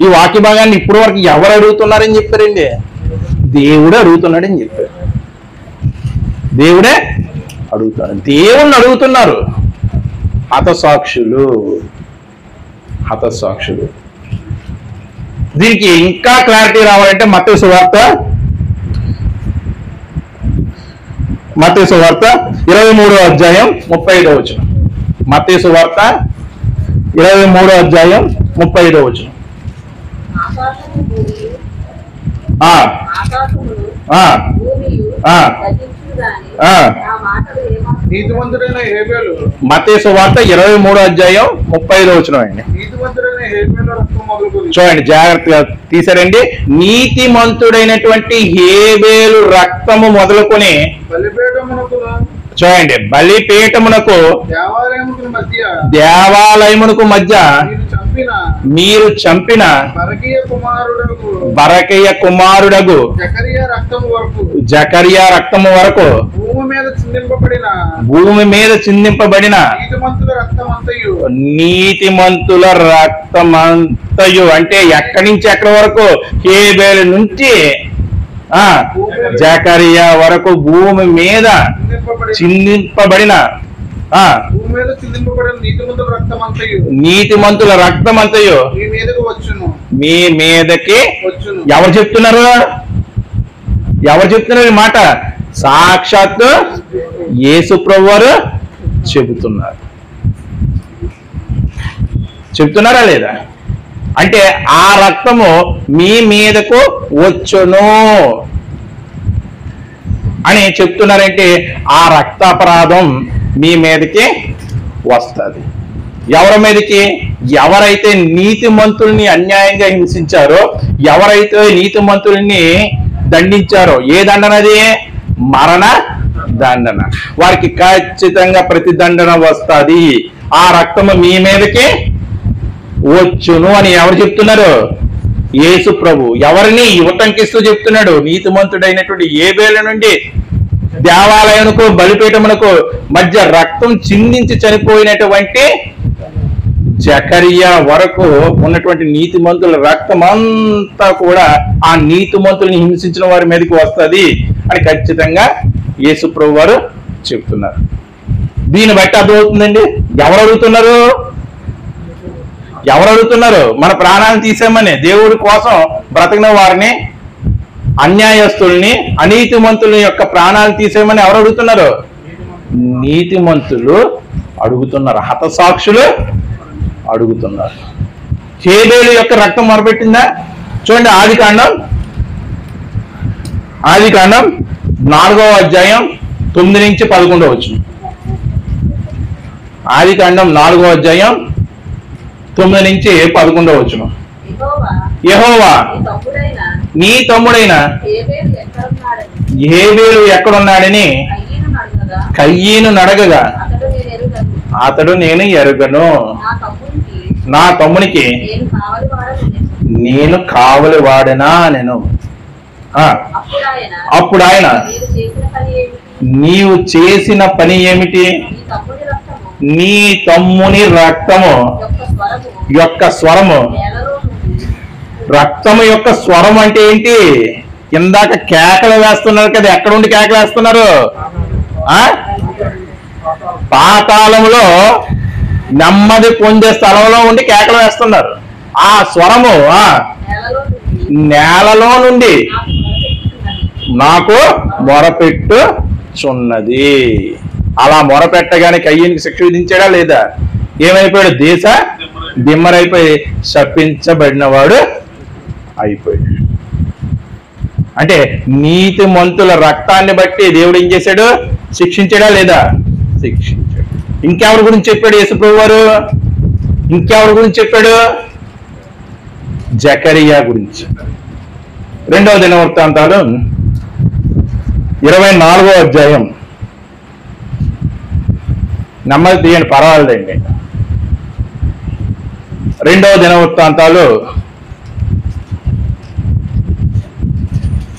ఈ వాక్య భాగాన్ని ఇప్పటి వరకు ఎవరు అడుగుతున్నారని చెప్పారండి? దేవుడే అడుగుతున్నాడని చెప్పారు. దేవుడే అడుగుతారు, దేవుణ్ణి అడుగుతున్నారు. హతసాక్షులు. దీనికి ఇంకా క్లారిటీ రావాలంటే మత్తయి సువార్త 23వ అధ్యాయం 35వ వచనం. మత్తయి సువార్త 23వ అధ్యాయం 35వ వచనం. మత్తయి సువార్త 23వ అధ్యాయం 35వ వచనం అండి. చూడండి, జాగ్రత్తగా తీసారండి. నీతిమంతుడైనటువంటి హేబేలు రక్తము మొదలుకొని, చూడండి, బలిపీఠమునకు దేవాలయమునకు మధ్య మీరు చంపిన బరకయ్య కుమారుడగు జకరియా రక్తము వరకు భూమి మీద చిందింపబడిన నీతిమంతుల రక్తమంతయు, అంటే ఎక్కడి నుంచి ఎక్కడి వరకు? హేబేలు నుంచి జకరియా వరకు భూమి మీద చిందింపబడిన నీతిమంతుల రక్తమంతయు మీ మీదకి. ఎవరు చెప్తున్నారు? ఎవరు చెప్తున్నారు ఈ మాట? సాక్షాత్తు యేసు ప్రభువారు చెప్తున్నారా లేదా? అంటే ఆ రక్తము మీ మీదకు వచ్చును అని చెప్తున్నారంటే ఆ రక్తాపరాధం మీ మీదకి వస్తుంది. ఎవరి మీదకి? ఎవరైతే నీతిమంతుల్ని అన్యాయంగా హింసించారో, ఎవరైతే నీతిమంతుల్ని దండించారో, ఏ దండనది? మరణ దండన. వారికి ఖచ్చితంగా ప్రతిదండన వస్తుంది. ఆ రక్తము మీ మీదకి వచ్చును అని ఎవరు చెప్తున్నారు? యేసు ప్రభు. ఎవరిని ఉటంకిస్తూ చెప్తున్నాడు? నీతిమంతుడైనటువంటి ఏబేలు నుండి దేవాలయమునకు బలిపీఠమునకు మధ్య రక్తం చిందించి చనిపోయినటువంటి జకరియా వరకు ఉన్నటువంటి నీతిమంతుల రక్తం అంతా కూడా ఆ నీతిమంతుల్ని హింసించిన వారి మీదకి వస్తుంది అని ఖచ్చితంగా యేసు ప్రభు వారు చెప్తున్నారు. దీన్ని బట్టి అర్థమవుతుందండి. ఎవరు అడుగుతున్నారు? మన ప్రాణాలను తీసేమని దేవుడి కోసం బ్రతికిన వారిని, అన్యాయస్తుల్ని, అనీతిమంతుల యొక్క ప్రాణాలు తీసేయమని ఎవరు అడుగుతున్నారు? నీతిమంతులు అడుగుతున్నారు. హతసాక్షులు అడుగుతున్నారు. హేబేలు యొక్క రక్తం మొరపెట్టిందా? చూడండి, ఆదికాండం 4వ అధ్యాయం 9 నుంచి 11 వచనం. ఆదికాండం 4వ అధ్యాయం 9 నుంచి 11 వచనం. యెహోవా నీ తమ్ముడైన హేబేలు ఎక్కడున్నాడని కయ్యీను నడగగా అతడు నేను ఎరుగను, నా తమ్మునికి నేను కావలి వాడనా నేను. అప్పుడు ఆయన నీవు చేసిన పని ఏమిటి? నీ తమ్ముని రక్తము యొక్క స్వరము. రక్తము యొక్క స్వరం అంటే ఏంటి? ఇందాక కేకలు వేస్తున్నారు కదా, ఎక్కడుండి కేకలు వేస్తున్నారు? పాతాళములో నెమ్మది పొందే స్థలంలో ఉండి కేకలు వేస్తున్నారు. ఆ స్వరము నేలలో నుండి నాకు మొరపెట్టుచున్నది. అలా మొరపెట్టగానే కయ్యనికి శిక్ష విధించాడా లేదా? ఏమైపోయాడు? దేశ దిమ్మరైపోయి శపించబడినవాడు అయిపోయాడు. అంటే నీతిమంతుల రక్తాన్ని బట్టి దేవుడు ఏం చేశాడు? శిక్షించాడా లేదా? శిక్షించాడు. ఇంకెవరి గురించి చెప్పాడు యేసు ప్రభు వారు? ఇంకెవరి గురించి చెప్పాడు? జకరియా గురించి. 2వ దినవృత్తాంతాలు 24వ అధ్యాయం. నెమ్మది తీయండి, పర్వాలేదండి. 2వ దినవృత్తాంతాలు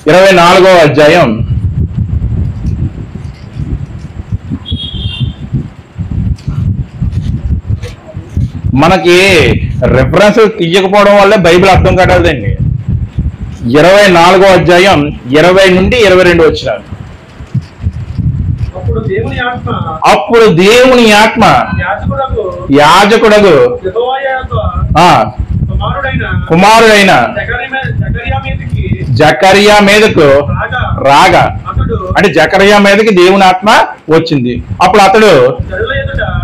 24వ అధ్యాయం 1 మనకి రెఫరెన్స్ తీయకపోవడం వల్ల బైబిల్ అర్థం కావట్లేదండి. 24వ అధ్యాయం 20 నుండి 22 వచ్చినారు. అప్పుడు దేవుని ఆత్మ యాజకుడగు కుమారుడైన జకరియా మీదకు రాగా, అంటే జకరియా మీదకి దేవుని ఆత్మ వచ్చింది. అప్పుడు అతడు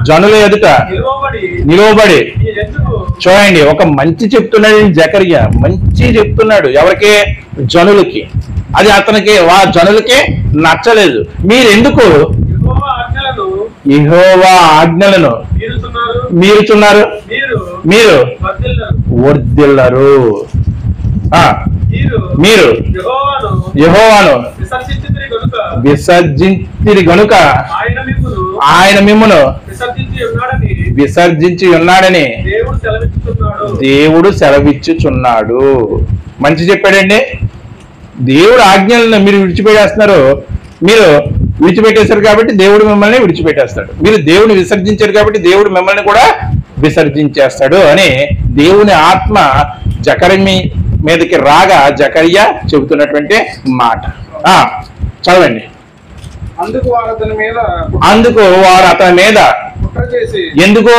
జనుల ఎదుట నిలువబడి, చూడండి, ఒక మంచి చెప్తున్నాడు జకరియా. మంచి చెప్తున్నాడు ఎవరికి? జనులకి. అది అతనికి జనులకి నచ్చలేదు. మీరెందుకు యెహోవా ఆజ్ఞలను మీరుచున్నారు, మీరు వర్ధిల్లరు. మీరు యెహోవాను విసర్జించిరి గనుక ఆయన మిమ్మును విసర్జించి ఉన్నాడని దేవుడు సెలవిచ్చుచున్నాడు. మంచి చెప్పాడండి. దేవుడు ఆజ్ఞలను మీరు విడిచిపెట్టేస్తున్నారు. మీరు విడిచిపెట్టేశారు కాబట్టి దేవుడు మిమ్మల్ని విడిచిపెట్టేస్తాడు. మీరు దేవుని విసర్జించారు కాబట్టి దేవుడు మిమ్మల్ని కూడా విసర్జించేస్తాడు అని దేవుని ఆత్మ జకరియా మీదకి రాగా జకరియా చెబుతున్నటువంటి మాట. చదవండి. అందుకు వారు అతని మీద ఎందుకో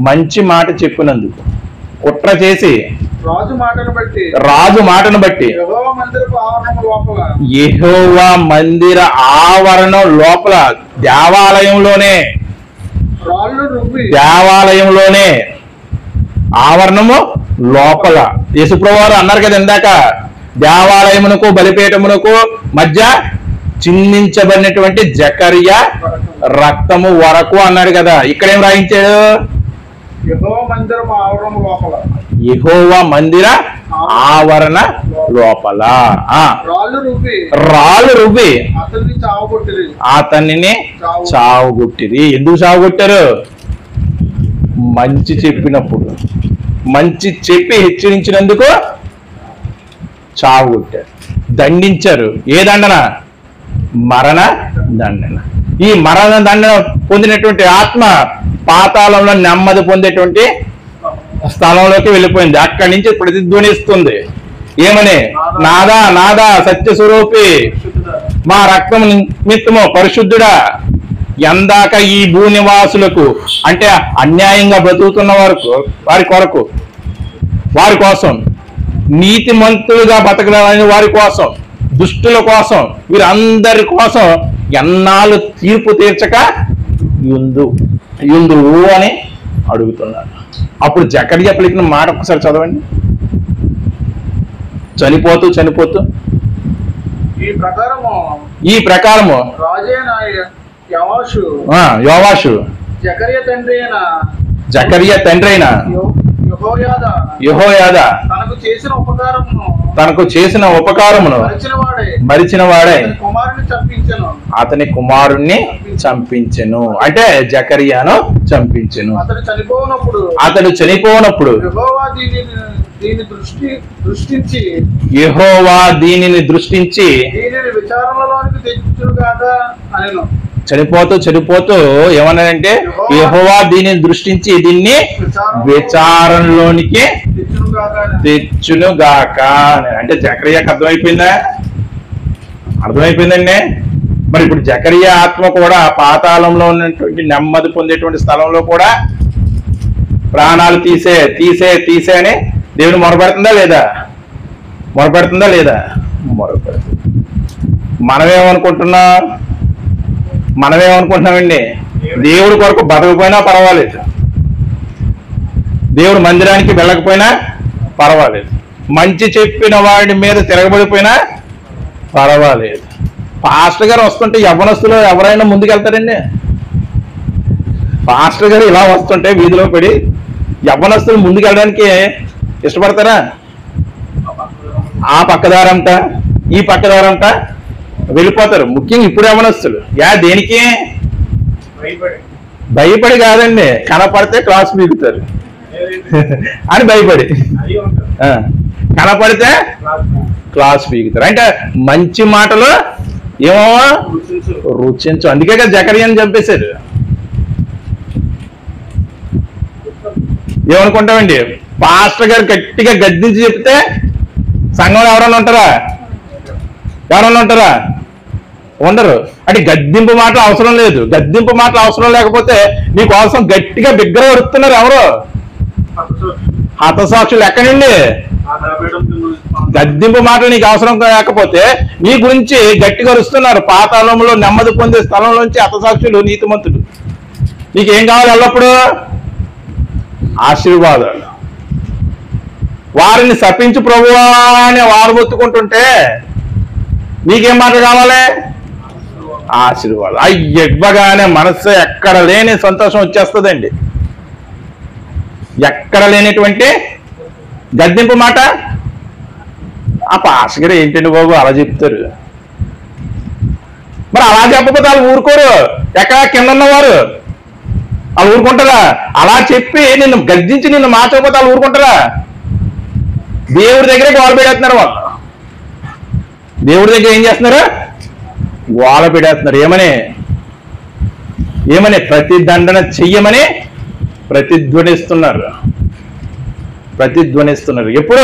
మంచి మాట చెప్పినందుకు కుట్ర చేసి రాజు మాటను బట్టి యెహోవా మందిర ఆవరణం లోపల దేవాలయంలోనే ఆవరణము లోపల యేసుప్రభువు వారు అన్నారు కదా ఇందాక, దేవాలయమునకు బలిపీఠమునకు మధ్య చిందించబడినటువంటి జకరియా రక్తము వరకు అన్నాడు కదా. ఇక్కడేం రాయించాడు? యెహోవా మందిర ఆవరణ లోపల రాళ్ళు రువ్వి అతనిని చావగొట్టిరి. ఎందుకు చావగొట్టారు? మంచి చెప్పినప్పుడు, మంచి చెప్పి హెచ్చరించినందుకు చావగొట్టారు, దండించారు. ఏ దండన? మరణ దండన. ఈ మరణ దండన పొందినటువంటి ఆత్మ పాతాళంలో నెమ్మది పొందేటువంటి స్థలంలోకి వెళ్ళిపోయింది. అక్కడి నుంచి ప్రతిధ్వనిస్తుంది. ఏమని? నాదా నాదా సత్యస్వరూపి, మా రక్తం నిమిత్తము పరిశుద్ధుడా. ఎందాక ఈ భూనివాసులకు, అంటే అన్యాయంగా బ్రతుకుతున్న వారి కోసం, నీతిమంతులుగా బతకడాలని వారి కోసం, దుష్టుల కోసం, వీరందరి కోసం ఎన్నాళ్ళు తీర్పు తీర్చక యుందువు అని అడుగుతున్నారు. అప్పుడు జకర్యా పలికిన మాట ఒకసారి చదవండి. చనిపోతూ ఈ ప్రకారము యోవాషు జకర్యా తండ్రి అయిన యెహోయాదా తనకు చేసిన ఉపకారమును మరిచిన వాడే అతని కుమారుణ్ణి చంపించెను. అంటే జకర్యాను చంపించెను. అతడు చనిపోనప్పుడు యెహోవా దీనిని దృష్టించి చనిపోతూ ఏమన్నాడంటే, యెహోవా దీనిని దృష్టించి దీన్ని విచారణలోనికి తెచ్చునుగాక. అంటే జకర్యాకి అర్థమైపోయిందండి. మరి ఇప్పుడు జకర్యా ఆత్మ కూడా పాతాళంలో ఉన్నటువంటి నెమ్మది పొందేటువంటి స్థలంలో కూడా ప్రాణాలు తీసే అని దేవుని మొరపెడుతుందా లేదా? మొరపెడుతుంది. మనమేమనుకుంటున్నామండి? దేవుడి కొరకు బతకపోయినా పర్వాలేదు, దేవుడు మందిరానికి వెళ్ళకపోయినా పర్వాలేదు, మంచి చెప్పిన వాడి మీద తిరగబడిపోయినా పర్వాలేదు. పాస్టర్ గారు వస్తుంటే యవ్వనస్తులు ఎవరైనా ముందుకెళ్తారండి? పాస్టర్ గారు ఇలా వస్తుంటే వీధిలో పడి యవ్వనస్తులు ముందుకెళ్ళడానికి ఇష్టపడతారా? ఆ పక్కదారంట ఈ పక్కదారంట వెళ్ళిపోతారు. ముఖ్యంగా ఇప్పుడు యవ్వనస్తులు. దేనికి? భయపడి కాదండి, కనపడితే క్లాస్ పీకుతారు అని భయపడి, కనపడితే క్లాస్ పీకుతారు. అంటే మంచి మాటలు ఏమో రుచించు. అందుకే కదా జకర్యాని చంపేశారు. ఏమనుకుంటామండి? పాస్టర్ గారు గట్టిగా గద్దించి చెప్తే సంఘంలో ఎవరన్నా ఉంటారా? ఉండరు. అంటే గద్దింపు మాటలు అవసరం లేదు. గద్దింపు మాటలు అవసరం లేకపోతే నీకోసం గట్టిగా బిగ్గర వరుస్తున్నారు ఎవరు? హతసాక్షులు. ఎక్కడండి? గద్దింపు మాటలు నీకు అవసరం లేకపోతే నీ గురించి గట్టిగా వరుస్తున్నారు. పాతాళంలో నెమ్మది పొందే స్థలంలోంచి హతసాక్షులు, నీతిమంతులు. నీకేం కావాలి? ఎల్లప్పుడూ ఆశీర్వాదాలు. వారిని శపించు ప్రభువా అని వారు మొత్తుకుంటుంటే నీకేం మాట కావాలి? ఆశీర్వాదం. ఇవ్వగానే మనస్సు ఎక్కడ లేని సంతోషం వచ్చేస్తుందండి. ఎక్కడ లేనటువంటి గద్దింపు మాట. ఆ పాస్టర్ గారు ఏంటండి బాబు అలా చెప్తారు? మరి అలా చెప్పకపోతే వాళ్ళు ఊరుకోరు. ఎక్కడ కింద ఉన్నవారు వాళ్ళు ఊరుకుంటారా? అలా చెప్పి నిన్ను గద్దించి నిన్ను మార్చకపోతే వాళ్ళు ఊరుకుంటారా? దేవుడి దగ్గరే గోల పెడేస్తున్నారు వాళ్ళు. దేవుడి దగ్గర ఏం చేస్తున్నారు? గోల పెడేస్తున్నారు. ఏమని? ప్రతిదండన చెయ్యమని ప్రతిధ్వనిస్తున్నారు. ఎప్పుడు?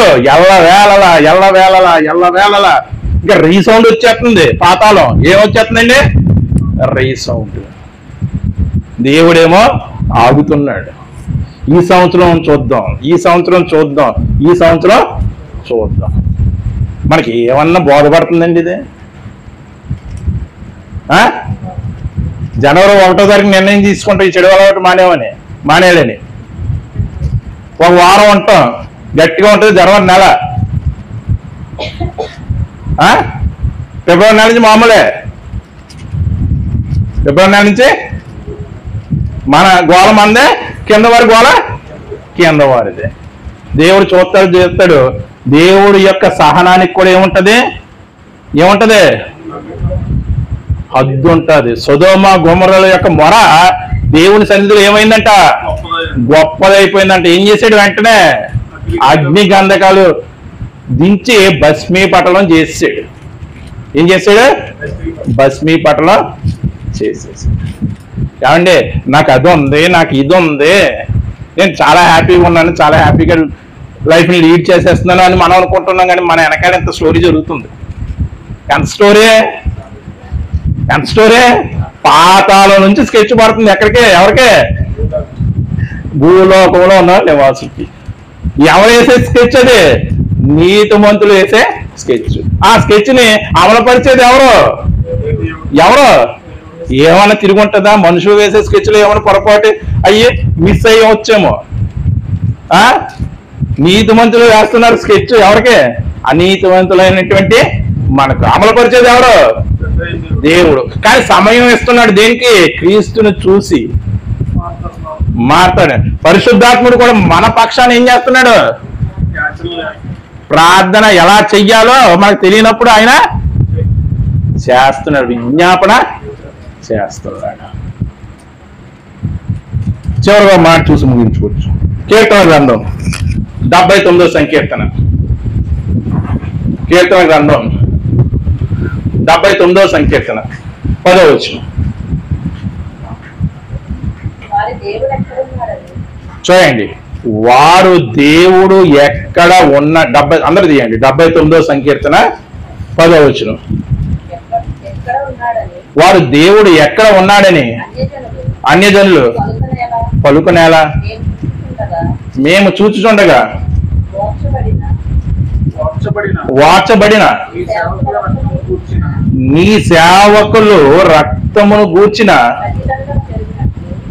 ఎల్లవేళలా ఇంకా రీసౌండ్ వచ్చేస్తుంది. పాతాళం ఏమొచ్చేస్తుందండి? రీసౌండ్. దేవుడేమో ఆగుతున్నాడు. ఈ సంవత్సరం చూద్దాం. మనకి ఏమన్నా బోధపడుతుందండి ఇది? జనవరి 1వ తారీఖు నిర్ణయం తీసుకుంటాం ఈ చెడు అలవాటు మానేయాలని. ఒక వారం ఉంటాం, గట్టిగా ఉంటుంది. జనవరి నెల, ఫిబ్రవరి నెల నుంచి మామూలే. ఫిబ్రవరి నెల నుంచి మన గోల మందే, కింద వారి గోల కింద వారిదే. దేవుడు చేస్తాడు. దేవుడి యొక్క సహనానికి కూడా ఏముంటది హద్దు ఉంటుంది. సొదొమ గొమొర్రాల యొక్క మొర దేవుని సన్నిధిలో ఏమైందంట? గొప్పదైపోయిందంట. ఏం చేశాడు? వెంటనే అగ్ని గంధకాలు దించి భస్మీపటలం చేసాడు. ఏం చేశాడు? భస్మీపటలం చేసేసాడు. ఏమండి, నాకు అది ఉంది, నాకు ఇది ఉంది, నేను చాలా హ్యాపీగా ఉన్నాను, చాలా హ్యాపీగా లైఫ్ని లీడ్ చేసేస్తున్నాను అని మనం అనుకుంటున్నాం. కానీ మన వెనకాల ఎంత స్టోరీ జరుగుతుంది. ఎంత స్టోరీ పాతాళం నుంచి స్కెచ్ పడుతుంది. ఎవరికే? భూలోకంలో ఉన్న నివాసుకి. ఎవరు వేసే స్కెచ్? అది నీతిమంతులు వేసే స్కెచ్. ఆ స్కెచ్ ని అమలుపరిచేది ఎవరు? ఏమైనా తిరిగి ఉంటుందా? మనుషులు వేసే స్కెచ్లు ఏమైనా పొరపాటు అయ్యి మిస్ అయ్యి వచ్చేమో. నీతిమంతులు వేస్తున్నారు స్కెచ్. ఎవరికి? అనీతివంతులైనటువంటి మనకు. అమలుపరిచేది ఎవరు? దేవుడు. కానీ సమయం ఇస్తున్నాడు దేనికి? క్రీస్తుని చూసి మాట్లాడు. పరిశుద్ధాత్ముడు కూడా మన పక్షాన్ని ఏం చేస్తున్నాడు? ప్రార్థన ఎలా చెయ్యాలో మనకు తెలియనప్పుడు ఆయన చేస్తున్నాడు, విజ్ఞాపన చేస్తున్నాడు. చివరిగా మాట చూసి ముగించుకోవచ్చు. కీర్తన గ్రంథం 79వ సంకీర్తన. కీర్తన గ్రంథం 79వ సంకీర్తన 10వ వచనం చూడండి. వారు దేవుడు ఎక్కడ ఉన్న అందరూ తీయండి. 79వ సంకీర్తన 10వ వచనం. వారు దేవుడు ఎక్కడ ఉన్నాడని అన్యజనులు పలుకునేలా మేము చూచుచుండగా వార్చబడిన నీ సేవకులు రక్తమును గూర్చిన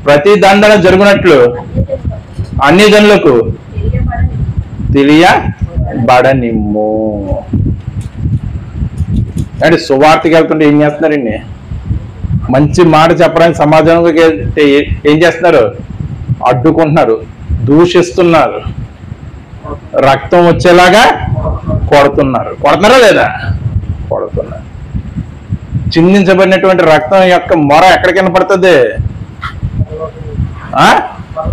ప్రతిదండన జరుగునట్లు అన్యజనులకు తెలియబడనిమ్ము. అంటే సువార్తకి వెళ్తుంటే ఏం చేస్తున్నారండి? మంచి మాట చెప్పడానికి సమాజంలోకి వెళ్తే ఏం చేస్తున్నారు? అడ్డుకుంటున్నారు, దూషిస్తున్నారు, రక్తం వచ్చేలాగా కొడుతున్నారా లేదా? కొడుతున్నారు. చిందించబడినటువంటి రక్తం యొక్క మొర ఎక్కడికి వినపడుతుంది?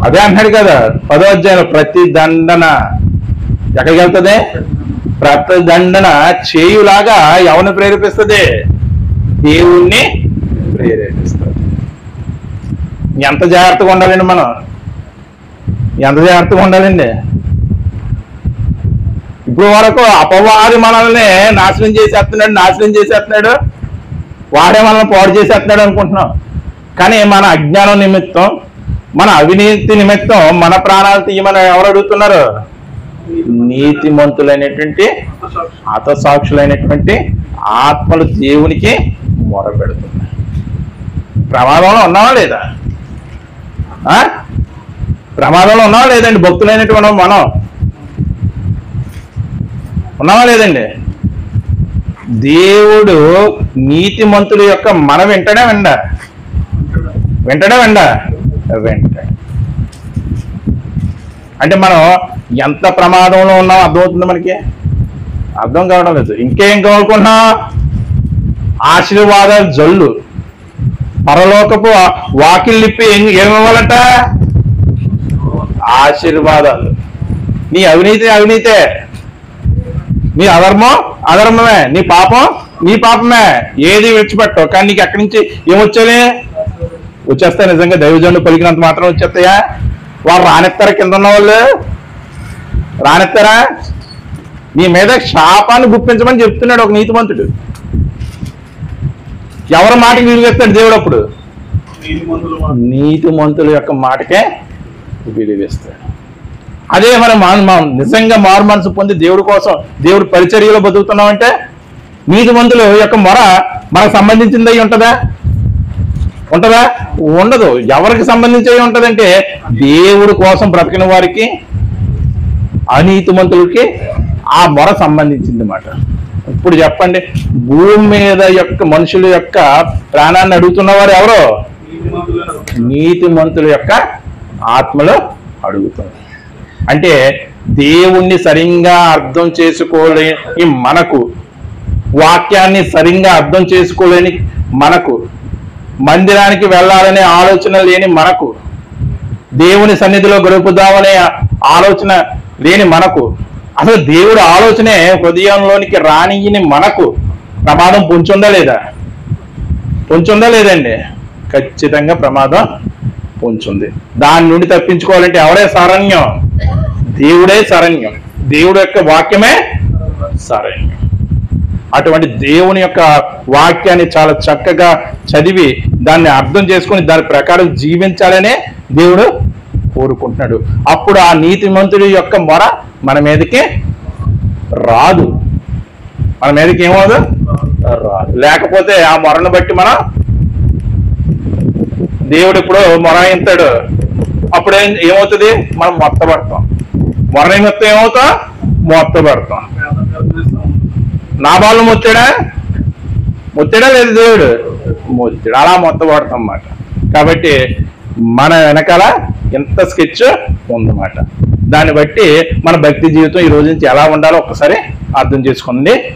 అదే అంటున్నాడు కదా 10వ అధ్యాయంలో. ప్రతి దండన ఎక్కడికి వెళ్తుంది? ప్రతిదండన చేయులాగా ఎవరిని ప్రేరేపిస్తుంది? దేవుణ్ణి ప్రేరేపిస్తుంది. ఎంత జాగ్రత్తగా ఉండాలండి మనం? ఎంత జాగ్రత్తగా ఉండాలండి? ఇప్పుడు వరకు అపవాది మనల్ని నాశనం చేసేస్తున్నాడు, వాడే మనల్ని పాడు చేసేస్తున్నాడు అనుకుంటున్నాం. కానీ మన అజ్ఞానం నిమిత్తం, మన అవినీతి నిమిత్తం మన ప్రాణాలు తీయమని ఎవరు అడుగుతున్నారు? నీతిమంతులైనటువంటి హతసాక్షులైనటువంటి ఆత్మలు దేవునికి మొరపెడుతున్నాయి. ప్రమాదంలో ఉన్నావా లేదా? ప్రమాదంలో ఉన్నావా లేదండి? భక్తులైనటువంటి మనం ఉన్నావా లేదండి? దేవుడు నీతిమంతుల యొక్క మన వింటాడా? అంటే మనం ఎంత ప్రమాదంలో ఉన్నాం అర్థమవుతుంది మనకి? అర్థం కావడం లేదు. ఇంకేం కోరుకున్నాం? ఆశీర్వాదాలు జల్లు, పరలోకపు వాకిలిప్పి ఏమివ్వాలంట? ఆశీర్వాదాలు. నీ అవినీతే, నీ అధర్మమే, నీ పాపమే. ఏది విడిచిపెట్టవు. కానీ నీకు ఎక్కడి నుంచి వచ్చేస్తాయి? నిజంగా దైవజనుడు పలికినంత మాత్రం వచ్చేస్తాయా? వాళ్ళు రానిస్తారా? కింద ఉన్న వాళ్ళు రానిస్తారా? నీ మీద శాపాన్ని గుప్పించమని చెప్తున్నాడు ఒక నీతిమంతుడు. ఎవరి మాటకి విలువిస్తాడు దేవుడు? అప్పుడు నీతిమంతుల యొక్క మాటకే విలువిస్తాడు. అదే మనం నిజంగా మారు మనసు పొంది దేవుడి కోసం, దేవుడి పరిచర్యలో బతుకుతున్నామంటే నీతిమంతుల యొక్క మొర మనకు సంబంధించింది ఉంటుందా? ఉండదు. ఎవరికి సంబంధించి ఉంటుందంటే దేవుడి కోసం బ్రతికిన వారికి, అనీతిమంతులకి ఆ మొర సంబంధించింది అన్నమాట. ఇప్పుడు చెప్పండి, భూమి మీద యొక్క మనుషుల యొక్క ప్రాణాన్ని అడుగుతున్నవారు ఎవరు? నీతిమంతుల యొక్క ఆత్మలు అడుగుతున్నారు. అంటే దేవుణ్ణి సరిగ్గా అర్థం చేసుకోలేని మనకు, వాక్యాన్ని సరిగ్గా అర్థం చేసుకోలేని మనకు, మందిరానికి వెళ్ళాలనే ఆలోచన లేని మనకు, దేవుని సన్నిధిలో గడుపుదామనే ఆలోచన లేని మనకు, అసలు దేవుడు ఆలోచనే హృదయంలోనికి రానియని మనకు ప్రమాదం పొంచుందా లేదా? పొంచుందా లేదండి? ఖచ్చితంగా ప్రమాదం పొంచుంది. దాని నుండి తప్పించుకోవాలంటే ఎవరే శరణ్యం? దేవుడే శరణ్యం. దేవుడు యొక్క వాక్యమే శరణ్యం. అటువంటి దేవుని యొక్క వాక్యాన్ని చాలా చక్కగా చదివి దాన్ని అర్థం చేసుకుని దాని ప్రకారం జీవించాలనే దేవుడు కోరుకుంటున్నాడు. అప్పుడు ఆ నీతిమంతుడి యొక్క మొర మన మీదకి రాదు. మన మీదకి ఏమవుదు? రాదు. లేకపోతే ఆ మొరను బట్టి మనం దేవుడు ఇప్పుడు మొరాయింతాడు, అప్పుడు ఏమవుతుంది? మనం మొత్తపడతాం. మొర నిమిత్తం ఏమవుతాం? మొత్తపడతాం. నాబాలు మొత్తాడా లేదు దేవుడు? మొత్తాడు. అలా మొత్తపడతాం అన్నమాట. కాబట్టి మన వెనకాల ఎంత స్కెచ్ ఉందన్నమాట. దాన్ని బట్టి మన భక్తి జీవితం ఈ రోజు నుంచి ఎలా ఉండాలో ఒక్కసారి అర్థం చేసుకోండి.